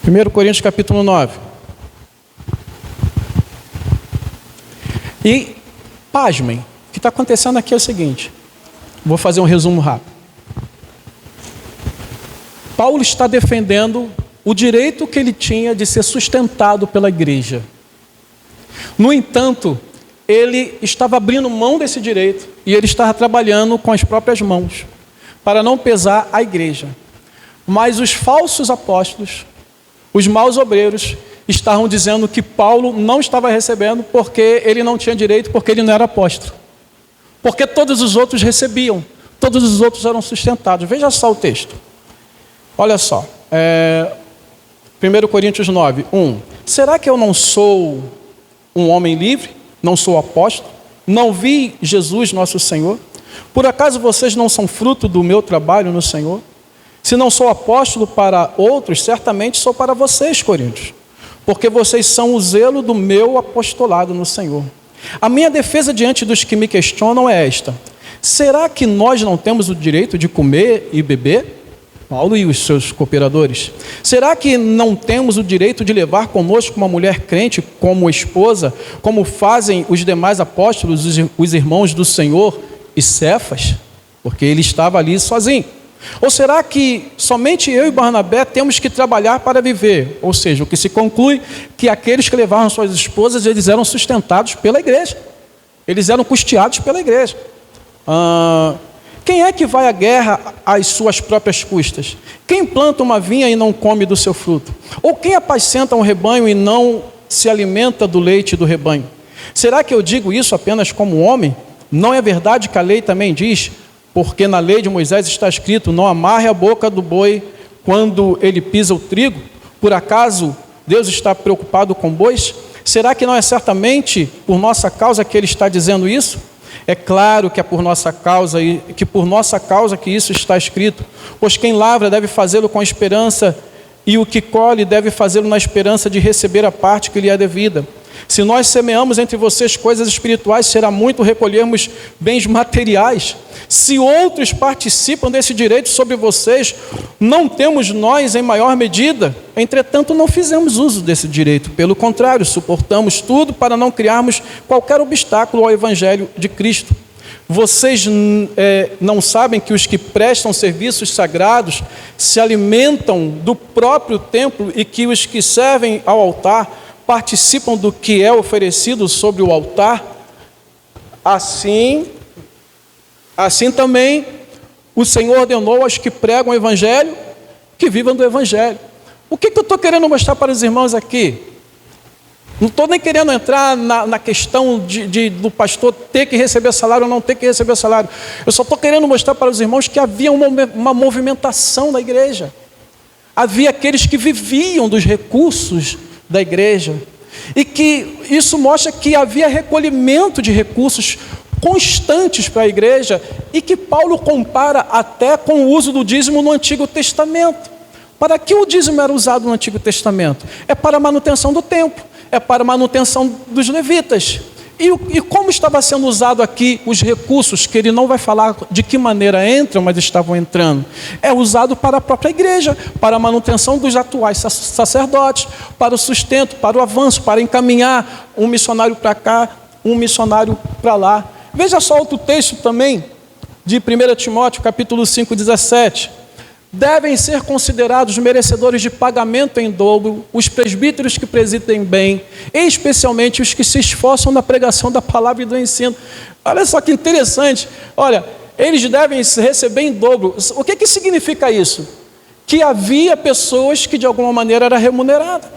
Primeiro Coríntios, capítulo 9. E, pasmem, o que está acontecendo aqui é o seguinte, vou fazer um resumo rápido. Paulo está defendendo o direito que ele tinha de ser sustentado pela igreja. No entanto, ele estava abrindo mão desse direito e ele estava trabalhando com as próprias mãos, para não pesar a igreja. Mas os falsos apóstolos, os maus obreiros, estavam dizendo que Paulo não estava recebendo porque ele não tinha direito, porque ele não era apóstolo. Porque todos os outros recebiam, todos os outros eram sustentados. Veja só o texto. Olha só, 1 Coríntios 9, 1. Será que eu não sou um homem livre? Não sou apóstolo? Não vi Jesus nosso Senhor? Por acaso vocês não são fruto do meu trabalho no Senhor? Se não sou apóstolo para outros, certamente sou para vocês, coríntios, porque vocês são o zelo do meu apostolado no Senhor. A minha defesa diante dos que me questionam é esta: será que nós não temos o direito de comer e beber? Paulo e os seus cooperadores. Será que não temos o direito de levar conosco uma mulher crente como esposa, como fazem os demais apóstolos, os irmãos do Senhor e Cefas? Porque ele estava ali sozinho. Ou será que somente eu e Barnabé temos que trabalhar para viver? Ou seja, o que se conclui que aqueles que levaram suas esposas, eles eram sustentados pela igreja. Eles eram custeados pela igreja. Quem é que vai à guerra às suas próprias custas? Quem planta uma vinha e não come do seu fruto? Ou quem apacenta um rebanho e não se alimenta do leite do rebanho? Será que eu digo isso apenas como homem? Não é verdade que a lei também diz, porque na lei de Moisés está escrito: não amarre a boca do boi quando ele pisa o trigo? Por acaso Deus está preocupado com bois? Será que não é certamente por nossa causa que ele está dizendo isso? É claro que é por nossa causa que isso está escrito, pois quem lavra deve fazê-lo com esperança, e o que colhe deve fazê-lo na esperança de receber a parte que lhe é devida. Se nós semeamos entre vocês coisas espirituais, será muito recolhermos bens materiais. Se outros participam desse direito sobre vocês, não temos nós em maior medida? Entretanto, não fizemos uso desse direito. Pelo contrário, suportamos tudo para não criarmos qualquer obstáculo ao Evangelho de Cristo. Vocês não sabem que os que prestam serviços sagrados se alimentam do próprio templo e que os que servem ao altar participam do que é oferecido sobre o altar? Assim também o Senhor ordenou aos que pregam o Evangelho que vivam do Evangelho. O que eu estou querendo mostrar para os irmãos aqui? Não estou nem querendo entrar na questão do pastor ter que receber salário ou não ter que receber salário. Eu só estou querendo mostrar para os irmãos que havia uma movimentação na igreja. Havia aqueles que viviam dos recursos da igreja. E que isso mostra que havia recolhimento de recursos constantes para a igreja, e que Paulo compara até com o uso do dízimo no Antigo Testamento. Para que o dízimo era usado no Antigo Testamento? É para a manutenção do templo, é para a manutenção dos levitas. E como estava sendo usado aqui os recursos, que ele não vai falar de que maneira entram, mas estavam entrando, é usado para a própria igreja, para a manutenção dos atuais sacerdotes, para o sustento, para o avanço, para encaminhar um missionário para cá, um missionário para lá. Veja só outro texto também, de 1 Timóteo, capítulo 5, 17. Devem ser considerados merecedores de pagamento em dobro os presbíteros que presidem bem, especialmente os que se esforçam na pregação da palavra e do ensino. Olha só que interessante. Olha, eles devem receber em dobro. O que significa isso? Que havia pessoas que de alguma maneira eram remuneradas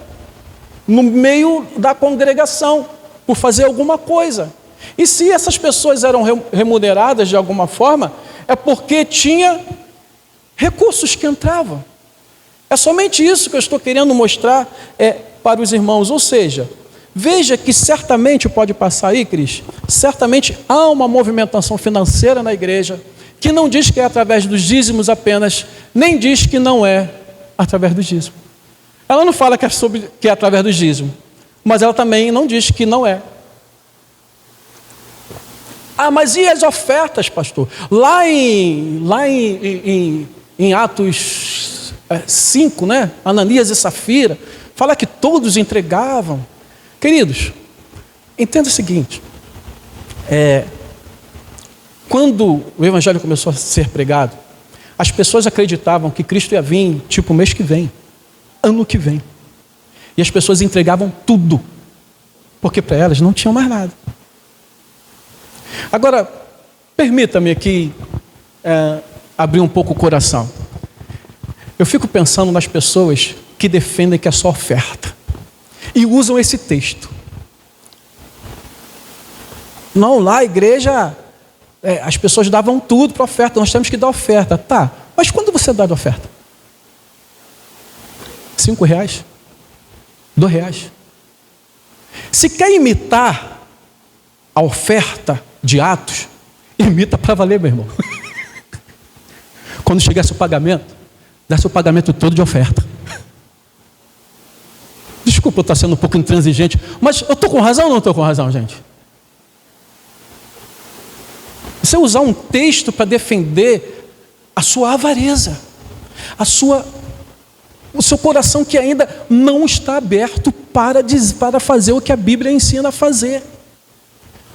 no meio da congregação por fazer alguma coisa. E se essas pessoas eram remuneradas de alguma forma, é porque tinha recursos que entravam. É somente isso que eu estou querendo mostrar para os irmãos. Ou seja, veja que certamente, pode passar aí, Cris, certamente há uma movimentação financeira na igreja, que não diz que é através dos dízimos apenas, nem diz que não é através do dízimo. Ela não fala que é através do dízimo, mas ela também não diz que não é. Ah, mas e as ofertas, pastor? Lá em Atos 5, né? Ananias e Safira, fala que todos entregavam. Queridos, entenda o seguinte, quando o Evangelho começou a ser pregado, as pessoas acreditavam que Cristo ia vir, tipo, mês que vem, ano que vem. E as pessoas entregavam tudo, porque para elas não tinham mais nada. Agora, permita-me aqui abrir um pouco o coração. Eu fico pensando nas pessoas que defendem que é só oferta e usam esse texto. Não, lá a igreja, as pessoas davam tudo para oferta, nós temos que dar oferta. Tá, mas quando você dá de oferta? R$5? R$2? Se quer imitar a oferta de Atos, imita para valer, meu irmão. Quando chegasse o pagamento, desse o pagamento todo de oferta. Desculpa eu estar sendo um pouco intransigente, mas eu estou com razão ou não estou com razão, gente? Você usar um texto para defender a sua avareza, o seu coração que ainda não está aberto para fazer o que a Bíblia ensina a fazer.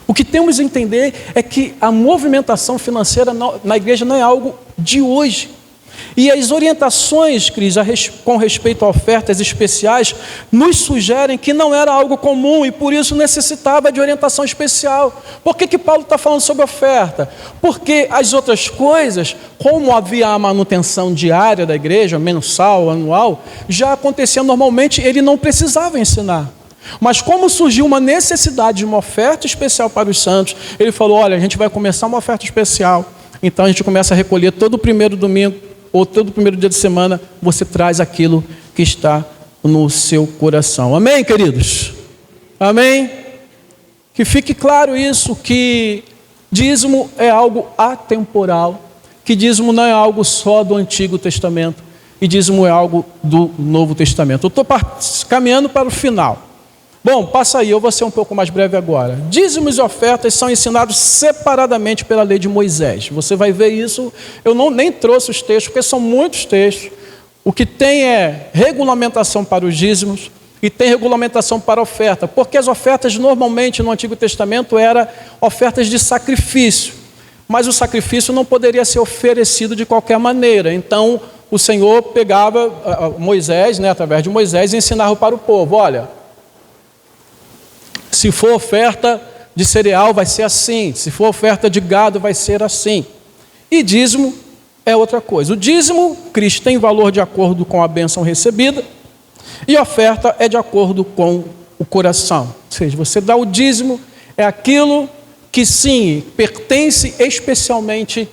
O que temos a entender é que a movimentação financeira na igreja não é algo de hoje. E as orientações, Cris, com respeito a ofertas especiais, nos sugerem que não era algo comum e por isso necessitava de orientação especial. Por que Paulo está falando sobre oferta? Porque as outras coisas, como havia a manutenção diária da igreja, mensal, anual, já acontecia normalmente, ele não precisava ensinar. Mas como surgiu uma necessidade de uma oferta especial para os santos, ele falou, olha, a gente vai começar uma oferta especial, então a gente começa a recolher todo o primeiro domingo, ou todo o primeiro dia de semana, você traz aquilo que está no seu coração. Amém, queridos? Amém? Que fique claro isso, que Dízimo é algo atemporal, que dízimo não é algo só do Antigo Testamento, e dízimo é algo do Novo Testamento. Eu estou caminhando para o final. Bom, passa aí, eu vou ser um pouco mais breve agora. Dízimos e ofertas são ensinados separadamente pela lei de Moisés. Você vai ver isso, eu nem trouxe os textos, porque são muitos textos. O que tem é regulamentação para os dízimos e tem regulamentação para a oferta, porque as ofertas normalmente no Antigo Testamento eram ofertas de sacrifício, mas o sacrifício não poderia ser oferecido de qualquer maneira. Então o Senhor pegava Moisés, através de Moisés, e ensinava para o povo: olha, se for oferta de cereal vai ser assim, se for oferta de gado vai ser assim. E dízimo é outra coisa. O dízimo, Cristo, tem valor de acordo com a bênção recebida, e a oferta é de acordo com o coração. Ou seja, você dá o dízimo, é aquilo que sim, pertence especialmente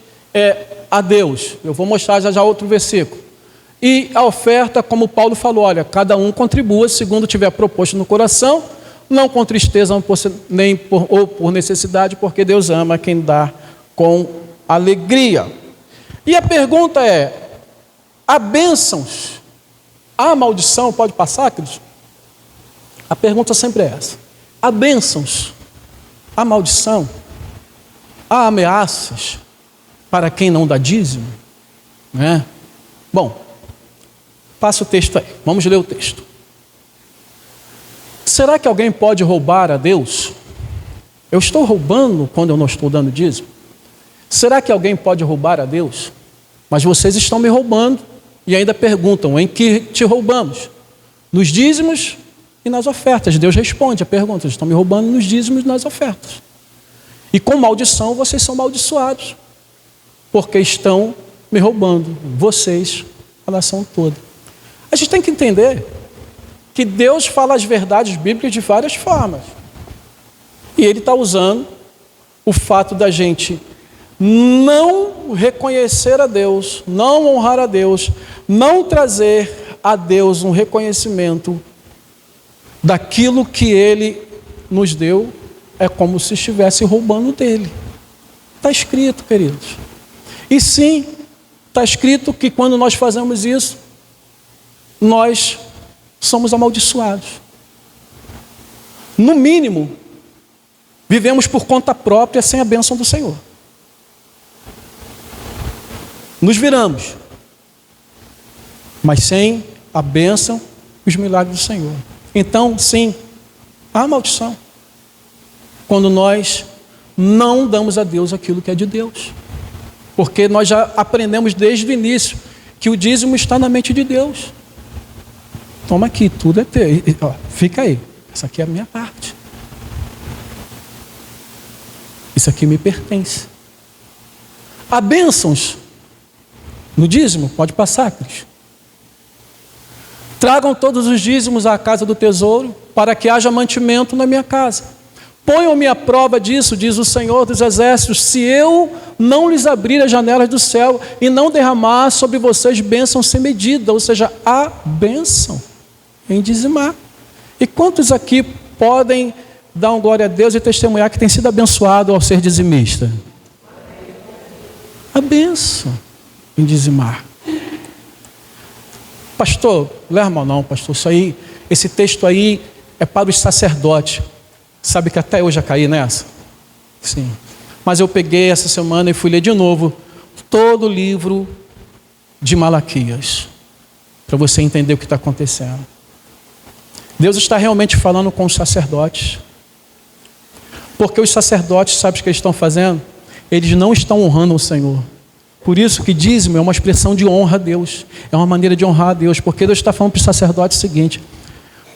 a Deus. Eu vou mostrar já outro versículo. E a oferta, como Paulo falou, olha, cada um contribua segundo tiver proposto no coração, não com tristeza nem por necessidade, porque Deus ama quem dá com alegria. E a pergunta é: há bênçãos, há maldição? Pode passar, queridos? A pergunta sempre é essa: há bênçãos, há maldição, há ameaças para quem não dá dízimo? Bom, passa o texto aí, vamos ler o texto. Será que alguém pode roubar a Deus? Eu estou roubando quando eu não estou dando dízimo? Será que alguém pode roubar a Deus? Mas vocês estão me roubando e ainda perguntam: em que te roubamos? Nos dízimos e nas ofertas. Deus responde a pergunta: estão me roubando nos dízimos e nas ofertas. E com maldição vocês são amaldiçoados, porque estão me roubando, vocês, a nação toda. A gente tem que entender que Deus fala as verdades bíblicas de várias formas. E Ele está usando o fato da gente não reconhecer a Deus, não honrar a Deus, não trazer a Deus um reconhecimento daquilo que Ele nos deu, é como se estivesse roubando dele. Está escrito, queridos. E sim, está escrito que quando nós fazemos isso, nós somos amaldiçoados. No mínimo, vivemos por conta própria sem a bênção do Senhor. Nos viramos, mas sem a bênção e os milagres do Senhor. Então, sim, há maldição quando nós não damos a Deus aquilo que é de Deus. Porque nós já aprendemos desde o início que o dízimo está na mente de Deus. Toma aqui, tudo é teu. Fica aí. Essa aqui é a minha parte. Isso aqui me pertence. Há bênçãos no dízimo? Pode passar, Cris. Tragam todos os dízimos à casa do tesouro, para que haja mantimento na minha casa. Ponham-me à prova disso, diz o Senhor dos Exércitos, se eu não lhes abrir as janelas do céu e não derramar sobre vocês bênção sem medida. Ou seja, há bênção em dizimar. E quantos aqui podem dar um glória a Deus e testemunhar que tem sido abençoado ao ser dizimista? A bênção em dizimar. Pastor, leva mal não, pastor, esse texto aí é para os sacerdotes. Sabe que até eu já caí nessa? Sim. Mas eu peguei essa semana e fui ler de novo todo o livro de Malaquias, para você entender o que está acontecendo. Deus está realmente falando com os sacerdotes, porque os sacerdotes, sabe o que eles estão fazendo? Eles não estão honrando o Senhor. Por isso que dízimo é uma expressão de honra a Deus, é uma maneira de honrar a Deus, porque Deus está falando para os sacerdotes o seguinte: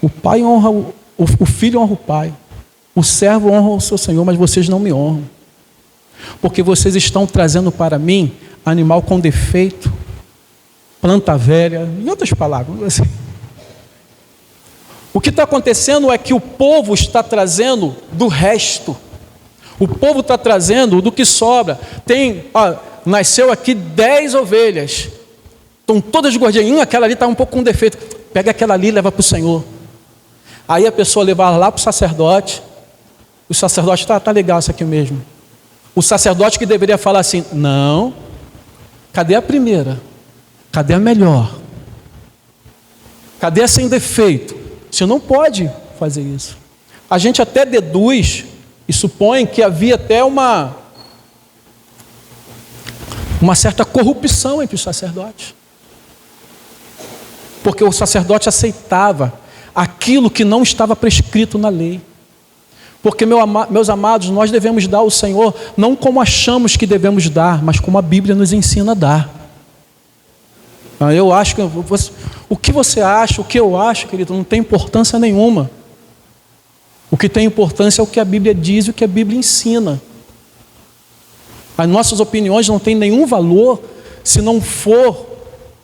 o pai honra o filho honra o pai, o servo honra o seu Senhor, mas vocês não me honram, porque vocês estão trazendo para mim animal com defeito, planta velha, em outras palavras, assim. O que está acontecendo é que o povo está trazendo do resto, o povo está trazendo do que sobra. Nasceu aqui 10 ovelhas, estão todas gordinhas, aquela ali está um pouco com defeito, pega aquela ali e leva para o Senhor. Aí a pessoa leva lá para o sacerdote, tá legal isso aqui mesmo, O sacerdote que deveria falar assim: não, cadê a primeira? Cadê a melhor? Cadê a sem defeito? Você não pode fazer isso. A gente até deduz e supõe que havia até uma certa corrupção entre os sacerdotes. Porque o sacerdote aceitava aquilo que não estava prescrito na lei. Porque, meus amados, nós devemos dar ao Senhor não como achamos que devemos dar, mas como a Bíblia nos ensina a dar. Eu acho que o que você acha, o que eu acho, querido, não tem importância nenhuma. O que tem importância é o que a Bíblia diz e o que a Bíblia ensina. As nossas opiniões não têm nenhum valor se não for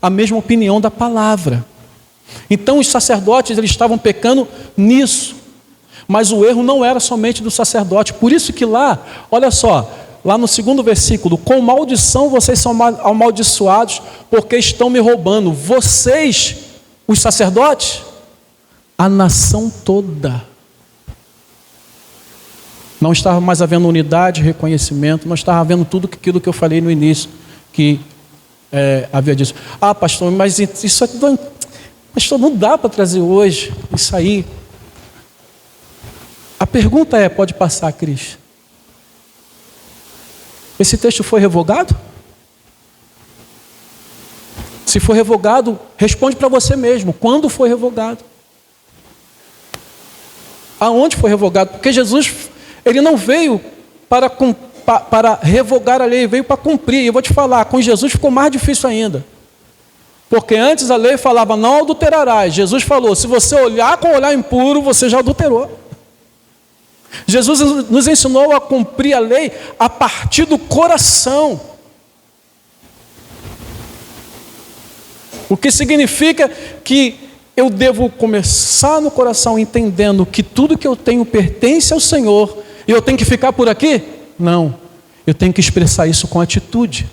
a mesma opinião da palavra. Então os sacerdotes, eles estavam pecando nisso. Mas o erro não era somente do sacerdote. Por isso que lá, olha só, lá no 2º versículo: com maldição vocês são amaldiçoados, porque estão me roubando. Vocês, os sacerdotes, a nação toda. Não estava mais havendo unidade, reconhecimento, não estava havendo tudo aquilo que eu falei no início, que havia disso. Ah, pastor, mas isso aqui, pastor, não dá para trazer hoje isso aí. A pergunta é, pode passar, Cris? Esse texto foi revogado? Se for revogado, responde para você mesmo. Quando foi revogado? Aonde foi revogado? Porque Jesus, ele não veio para revogar a lei, veio para cumprir. E eu vou te falar, com Jesus ficou mais difícil ainda. Porque antes a lei falava, não adulterarás. Jesus falou, se você olhar com olhar impuro, você já adulterou. Jesus nos ensinou a cumprir a lei a partir do coração. O que significa que eu devo começar no coração entendendo que tudo que eu tenho pertence ao Senhor e eu tenho que ficar por aqui? Não, eu tenho que expressar isso com atitude,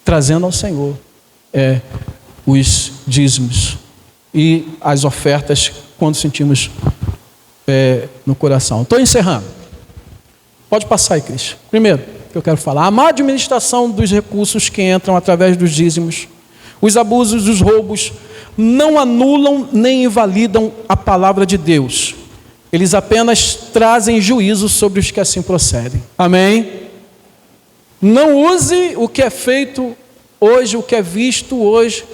trazendo ao Senhor os dízimos e as ofertas quando sentimos no coração. Estou encerrando. Pode passar aí, Cris. Primeiro que eu quero falar, a má administração dos recursos que entram através dos dízimos, os abusos, os roubos, não anulam nem invalidam a palavra de Deus. Eles apenas trazem juízo sobre os que assim procedem. Amém? Não use o que é feito hoje, o que é visto hoje,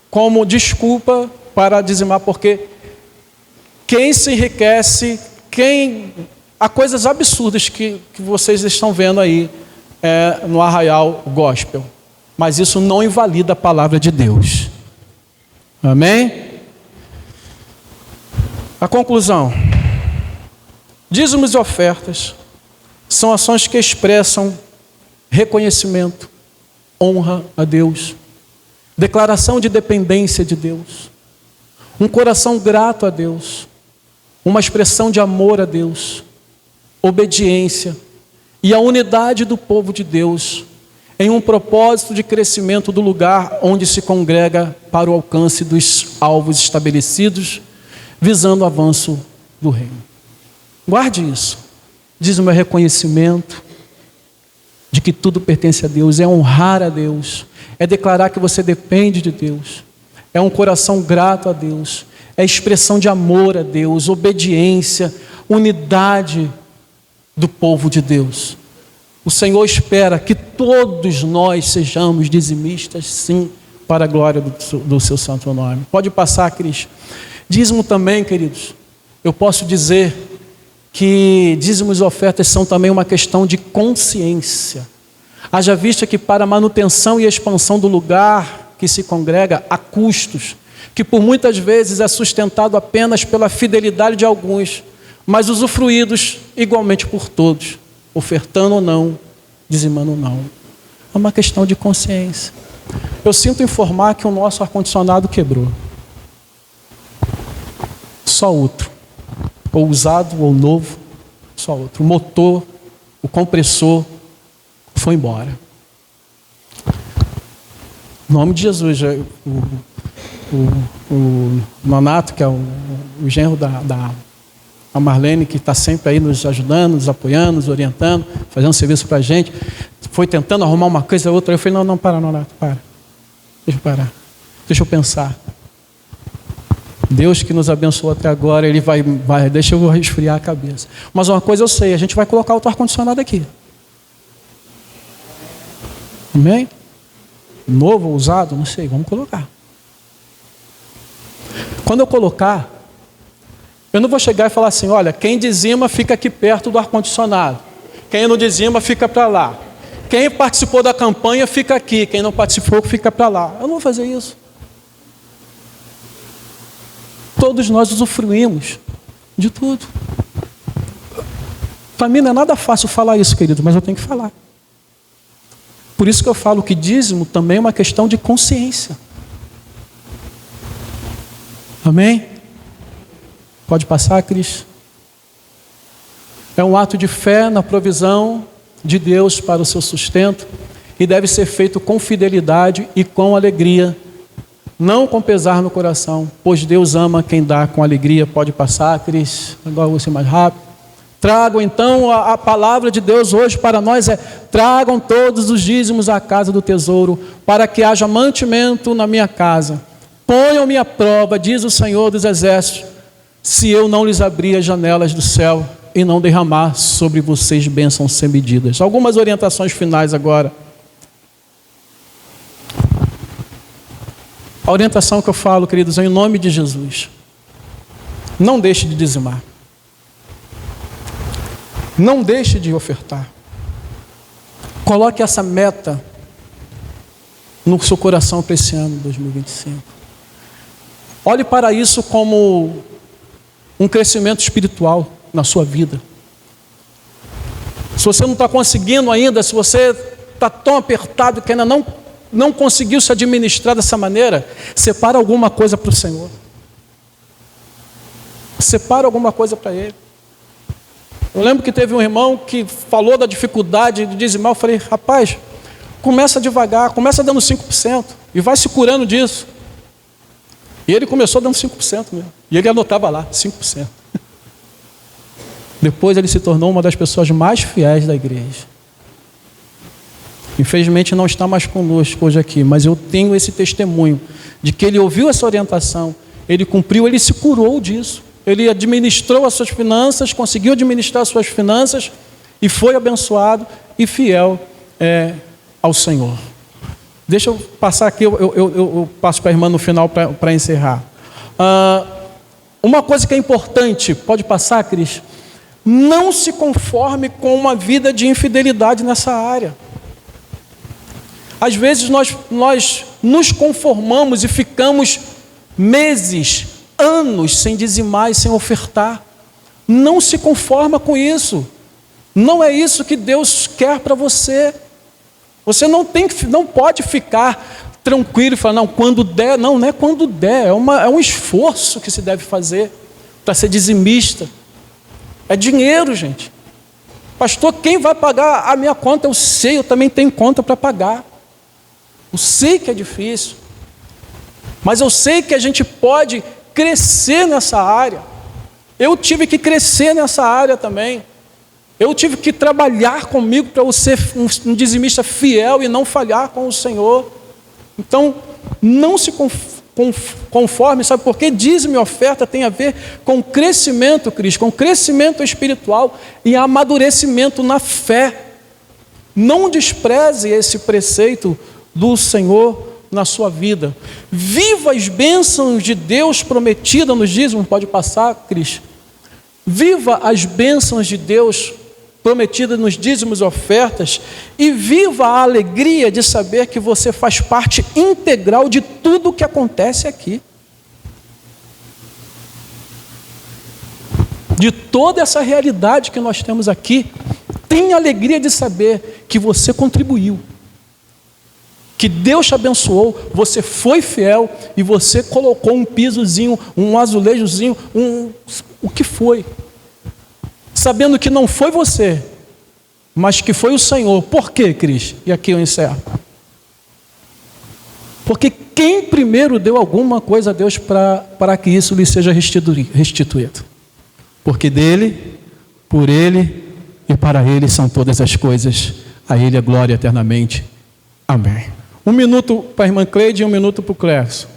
como desculpa para dizimar, porque quem se enriquece, há coisas absurdas que vocês estão vendo aí no Arraial Gospel. Mas isso não invalida a palavra de Deus. Amém? A conclusão. Dízimos e ofertas são ações que expressam reconhecimento, honra a Deus, declaração de dependência de Deus, um coração grato a Deus, uma expressão de amor a Deus, obediência e a unidade do povo de Deus em um propósito de crescimento do lugar onde se congrega para o alcance dos alvos estabelecidos, visando o avanço do reino. Guarde isso. Dízimo é reconhecimento de que tudo pertence a Deus, é honrar a Deus, é declarar que você depende de Deus, é um coração grato a Deus, é expressão de amor a Deus, obediência, unidade do povo de Deus. O Senhor espera que todos nós sejamos dizimistas, sim, para a glória do seu santo nome. Pode passar, Cris. Dízimo também, queridos, eu posso dizer que dízimos e ofertas são também uma questão de consciência. Haja vista que para a manutenção e expansão do lugar que se congrega há custos, que por muitas vezes é sustentado apenas pela fidelidade de alguns, mas usufruídos igualmente por todos, ofertando ou não, dizimando ou não. É uma questão de consciência. Eu sinto informar que o nosso ar-condicionado quebrou. Só outro. Ou usado ou novo, só outro. O motor, o compressor foi embora. Em nome de Jesus, o Nonato, que é o genro A Marlene, que está sempre aí nos ajudando, nos apoiando, nos orientando, fazendo serviço para a gente, foi tentando arrumar uma coisa ou outra. Eu falei, não, para, para. Deixa eu parar. Deixa eu pensar. Deus que nos abençoou até agora, Ele vai, deixa eu resfriar a cabeça. Mas uma coisa eu sei, a gente vai colocar o ar-condicionado aqui. Amém? Novo ou usado, não sei, vamos colocar. Quando eu colocar, eu não vou chegar e falar assim, olha, quem dizima fica aqui perto do ar-condicionado. Quem não dizima fica para lá. Quem participou da campanha fica aqui. Quem não participou fica para lá. Eu não vou fazer isso. Todos nós usufruímos de tudo. Para mim não é nada fácil falar isso, querido, mas eu tenho que falar. Por isso que eu falo que dízimo também é uma questão de consciência. Amém? Pode passar, Cris? É um ato de fé na provisão de Deus para o seu sustento e deve ser feito com fidelidade e com alegria, não com pesar no coração, pois Deus ama quem dá com alegria. Pode passar, Cris? Agora eu vou ser mais rápido. Tragam então a palavra de Deus hoje para nós tragam todos os dízimos à casa do tesouro, para que haja mantimento na minha casa. Ponham-me à prova, diz o Senhor dos Exércitos, se eu não lhes abrir as janelas do céu e não derramar sobre vocês bênçãos sem medidas. Algumas orientações finais agora. A orientação que eu falo, queridos, é em nome de Jesus. Não deixe de dizimar. Não deixe de ofertar. Coloque essa meta no seu coração para esse ano, 2025. Olhe para isso como um crescimento espiritual na sua vida. Se você não está conseguindo ainda, se você está tão apertado que ainda não conseguiu se administrar dessa maneira, separa alguma coisa para o Senhor. Separa alguma coisa para Ele. Eu lembro que teve um irmão que falou da dificuldade de dizimar. Eu falei, rapaz, começa devagar, começa dando 5% e vai se curando disso. E ele começou dando 5% mesmo. E ele anotava lá, 5%. Depois ele se tornou uma das pessoas mais fiéis da igreja. Infelizmente não está mais conosco hoje aqui, mas eu tenho esse testemunho de que ele ouviu essa orientação, ele cumpriu, ele se curou disso. Ele administrou as suas finanças, conseguiu administrar as suas finanças e foi abençoado e fiel ao Senhor. Deixa eu passar aqui, eu passo para a irmã no final para encerrar. Uma coisa que é importante, pode passar, Cris? Não se conforme com uma vida de infidelidade nessa área. Às vezes nós nos conformamos e ficamos meses, anos sem dizimar e sem ofertar. Não se conforma com isso. Não é isso que Deus quer para você. Você não pode ficar tranquilo e falar, não, quando der. Não é quando der, é um esforço que se deve fazer para ser dizimista. É dinheiro, gente. Pastor, quem vai pagar a minha conta? Eu sei, eu também tenho conta para pagar. Eu sei que é difícil, mas eu sei que a gente pode crescer nessa área. Eu tive que crescer nessa área também. Eu tive que trabalhar comigo para eu ser um dizimista fiel e não falhar com o Senhor. Então, não se conforme, sabe por quê? Dízimo e oferta tem a ver com crescimento, Cris, com crescimento espiritual e amadurecimento na fé. Não despreze esse preceito do Senhor na sua vida. Viva as bênçãos de Deus prometidas nos dízimos. Pode passar, Cris. Viva as bênçãos de Deus prometidas nos dízimos e ofertas e viva a alegria de saber que você faz parte integral de tudo o que acontece aqui. De toda essa realidade que nós temos aqui, tenha alegria de saber que você contribuiu. Que Deus te abençoou, você foi fiel e você colocou um pisozinho, um azulejozinho, o que foi. Sabendo que não foi você, mas que foi o Senhor. Por quê, Cris? E aqui eu encerro. Porque quem primeiro deu alguma coisa a Deus para que isso lhe seja restituído? porque dele, por ele e para ele são todas as coisas. A ele a glória eternamente. Amém. 1 minuto para a irmã Cleide e 1 minuto para o Clécio.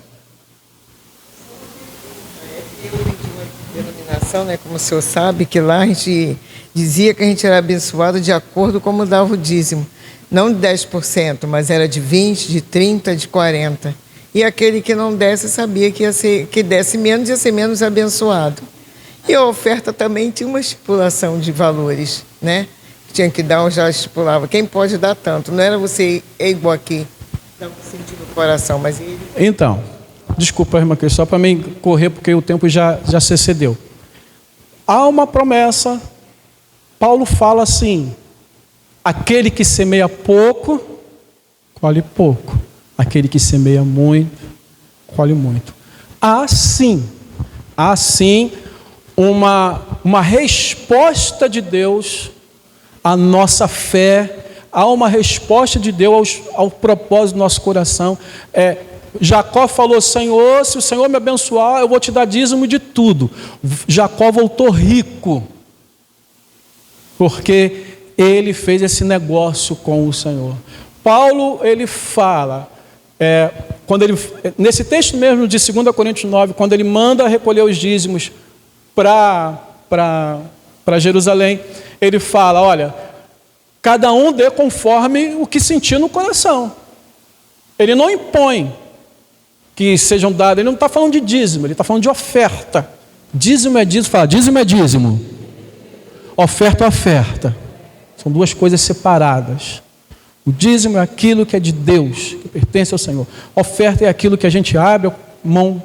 Eu pedi uma denominação, né? Como o senhor sabe, que lá a gente dizia que a gente era abençoado de acordo com como dava o dízimo. Não de 10%, mas era de 20%, de 30%, de 40%. E aquele que não desse sabia que desse menos, ia ser menos abençoado. E a oferta também tinha uma estipulação de valores, né? Tinha que dar, já estipulava. Quem pode dar tanto? Não era você igual aqui, dá um sentido no coração, mas ele... Então, desculpa, irmã Cris, só para mim correr, porque o tempo já se excedeu. Há uma promessa, Paulo fala assim, aquele que semeia pouco, colhe pouco. Aquele que semeia muito, colhe muito. Há sim uma resposta de Deus à nossa fé, há uma resposta de Deus ao propósito do nosso coração. Jacó falou, Senhor, se o Senhor me abençoar, eu vou te dar dízimo de tudo. Jacó voltou rico, porque ele fez esse negócio com o Senhor. Paulo, ele fala, nesse texto mesmo de 2 Coríntios 9, quando ele manda recolher os dízimos para Jerusalém, ele fala, olha, cada um dê conforme o que sentir no coração. Ele não impõe que sejam dados, ele não está falando de dízimo, ele está falando de oferta. Dízimo é dízimo, fala, dízimo é dízimo. Oferta é oferta. São duas coisas separadas. O dízimo é aquilo que é de Deus, que pertence ao Senhor. Oferta é aquilo que a gente abre a mão,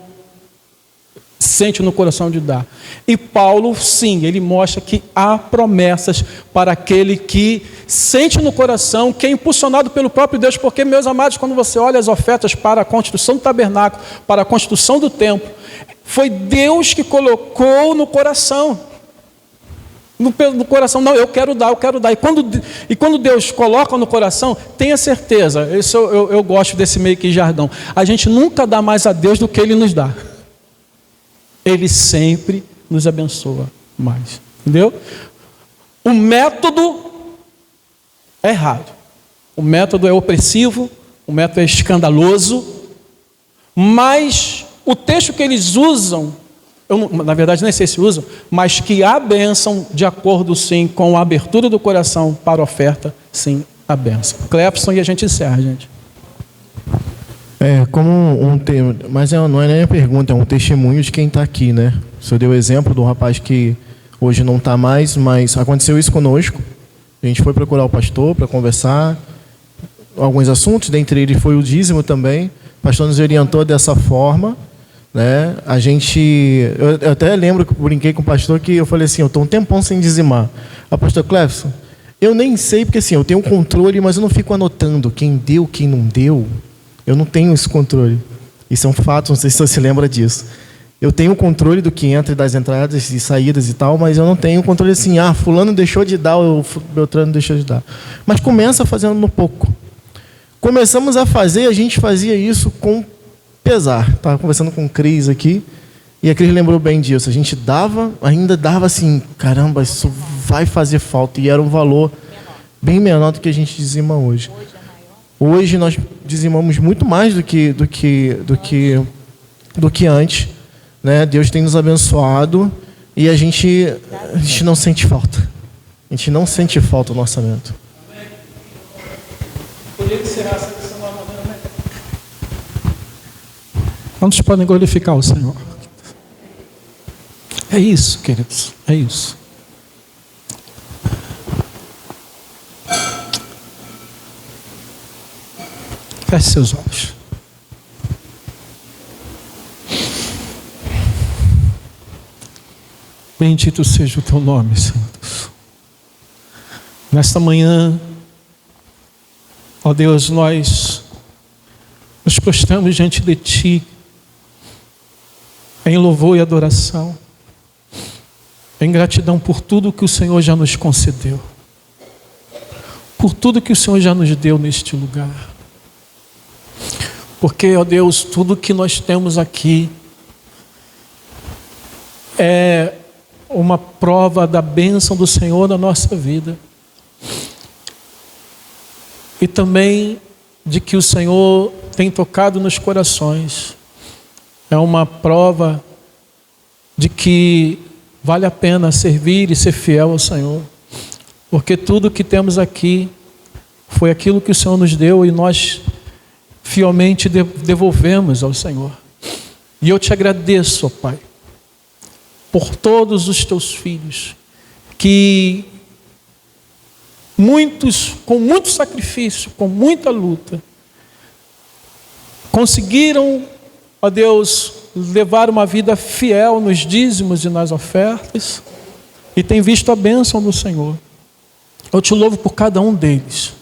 sente no coração de dar. E Paulo, sim, ele mostra que há promessas para aquele que sente no coração, que é impulsionado pelo próprio Deus, porque, meus amados, quando você olha as ofertas para a construção do tabernáculo, para a construção do templo, foi Deus que colocou no coração. No coração, não, eu quero dar. E quando Deus coloca no coração, tenha certeza, eu gosto desse meio que jargão, a gente nunca dá mais a Deus do que Ele nos dá. Ele sempre nos abençoa mais. Entendeu? O método é errado. O método é opressivo, o método é escandaloso, mas o texto que eles usam, na verdade nem sei se usam, mas que há bênção de acordo sim com a abertura do coração para a oferta, sim, a bênção. Clepson, e a gente encerra, gente. Como mas não é nem a pergunta, é um testemunho de quem está aqui, né? O senhor deu o exemplo do rapaz que hoje não está mais, mas aconteceu isso conosco. A gente foi procurar o pastor para conversar alguns assuntos, dentre eles foi o dízimo também. O pastor nos orientou dessa forma, né? Eu até lembro que eu brinquei com o pastor que eu falei assim, eu estou um tempão sem dizimar. O pastor Clefson, eu nem sei, porque assim, eu tenho controle, mas eu não fico anotando quem deu, quem não deu. Eu não tenho esse controle. Isso é um fato, não sei se você se lembra disso. Eu tenho o controle do que entra, das entradas e saídas e tal, mas eu não tenho o controle assim, fulano deixou de dar, o Beltrano deixou de dar. Mas começa fazendo no pouco. Começamos a fazer, a gente fazia isso com pesar. Estava conversando com o Cris aqui, e a Cris lembrou bem disso. A gente ainda dava assim, caramba, isso vai fazer falta. E era um valor bem menor do que a gente dizima hoje. Hoje nós dizimamos muito mais do que antes, né? Deus tem nos abençoado e a gente não sente falta. A gente não sente falta no orçamento. Quantos podem glorificar o Senhor? É isso, queridos, é isso. Feche seus olhos. Bendito seja o teu nome, Senhor Deus. Nesta manhã, ó Deus, nós nos prostramos diante de Ti, em louvor e adoração, em gratidão por tudo que o Senhor já nos concedeu, por tudo que o Senhor já nos deu neste lugar. Porque, ó Deus, tudo que nós temos aqui é uma prova da bênção do Senhor na nossa vida. E também de que o Senhor tem tocado nos corações. É uma prova de que vale a pena servir e ser fiel ao Senhor. Porque tudo que temos aqui foi aquilo que o Senhor nos deu e nós fielmente devolvemos ao Senhor. E eu te agradeço, ó Pai, por todos os teus filhos, que muitos, com muito sacrifício, com muita luta, conseguiram, ó Deus, levar uma vida fiel nos dízimos e nas ofertas, e tem visto a bênção do Senhor. Eu te louvo por cada um deles.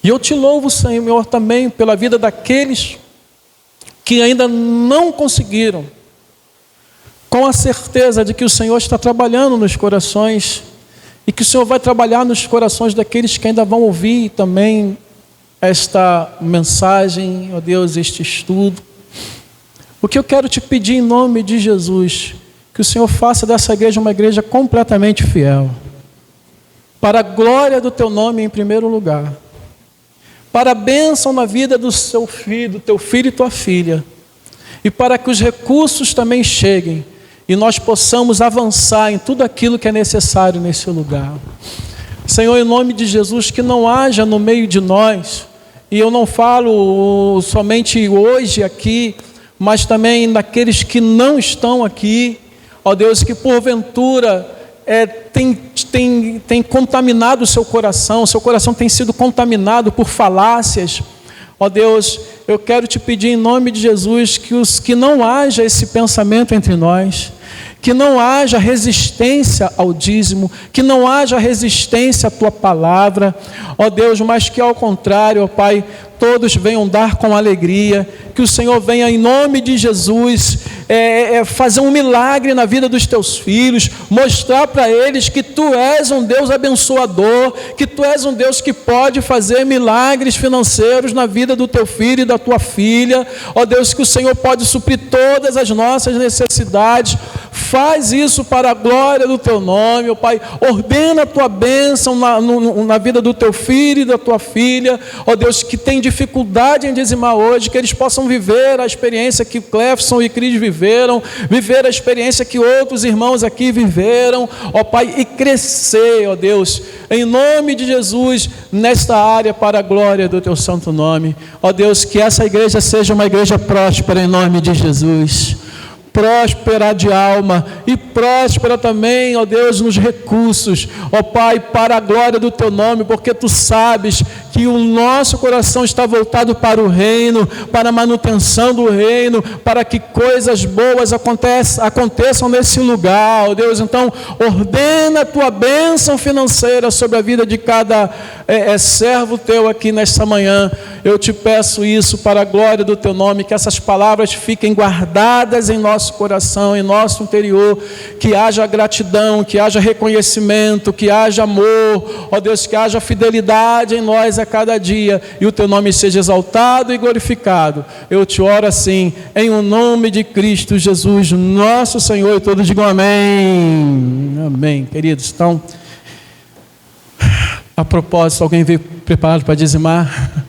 E eu te louvo, Senhor, também pela vida daqueles que ainda não conseguiram, com a certeza de que o Senhor está trabalhando nos corações e que o Senhor vai trabalhar nos corações daqueles que ainda vão ouvir também esta mensagem, ó Deus, este estudo. O que eu quero te pedir em nome de Jesus, que o Senhor faça dessa igreja uma igreja completamente fiel, para a glória do teu nome em primeiro lugar, para a bênção na vida do seu filho, do teu filho e tua filha, e para que os recursos também cheguem e nós possamos avançar em tudo aquilo que é necessário nesse lugar. Senhor, em nome de Jesus, que não haja no meio de nós, e eu não falo somente hoje aqui, mas também daqueles que não estão aqui, ó Deus, que porventura tem contaminado o seu coração tem sido contaminado por falácias. Ó Deus, eu quero te pedir em nome de Jesus que não haja esse pensamento entre nós, que não haja resistência ao dízimo, que não haja resistência à tua palavra, ó Deus, mas que ao contrário, ó Pai, todos venham dar com alegria, que o Senhor venha em nome de Jesus fazer um milagre na vida dos teus filhos, mostrar para eles que tu és um Deus abençoador, que tu és um Deus que pode fazer milagres financeiros na vida do teu filho e da tua filha, ó Deus, que o Senhor pode suprir todas as nossas necessidades. Faz isso para a glória do teu nome, ó Pai. Ordena a tua bênção na vida do teu filho e da tua filha, ó Deus, que tem dificuldade em dizimar hoje, que eles possam viver a experiência que Clefson e Cris viveram, viver a experiência que outros irmãos aqui viveram, ó Pai, e crescer, ó Deus, em nome de Jesus, nesta área para a glória do teu santo nome. Ó Deus, que essa igreja seja uma igreja próspera em nome de Jesus. Próspera de alma e próspera também, ó Deus, nos recursos, ó Pai, para a glória do teu nome, porque tu sabes que o nosso coração está voltado para o reino, para a manutenção do reino, para que coisas boas aconteçam nesse lugar, ó Deus. Então, ordena a tua bênção financeira sobre a vida de cada servo teu aqui nesta manhã. Eu te peço isso para a glória do teu nome, que essas palavras fiquem guardadas em nosso coração, em nosso interior, que haja gratidão, que haja reconhecimento, que haja amor, ó Deus, que haja fidelidade em nós a cada dia, e o teu nome seja exaltado e glorificado. Eu te oro assim, em o nome de Cristo Jesus, nosso Senhor, e todos digam amém. Amém, queridos. Então, a propósito, alguém veio preparado para dizimar?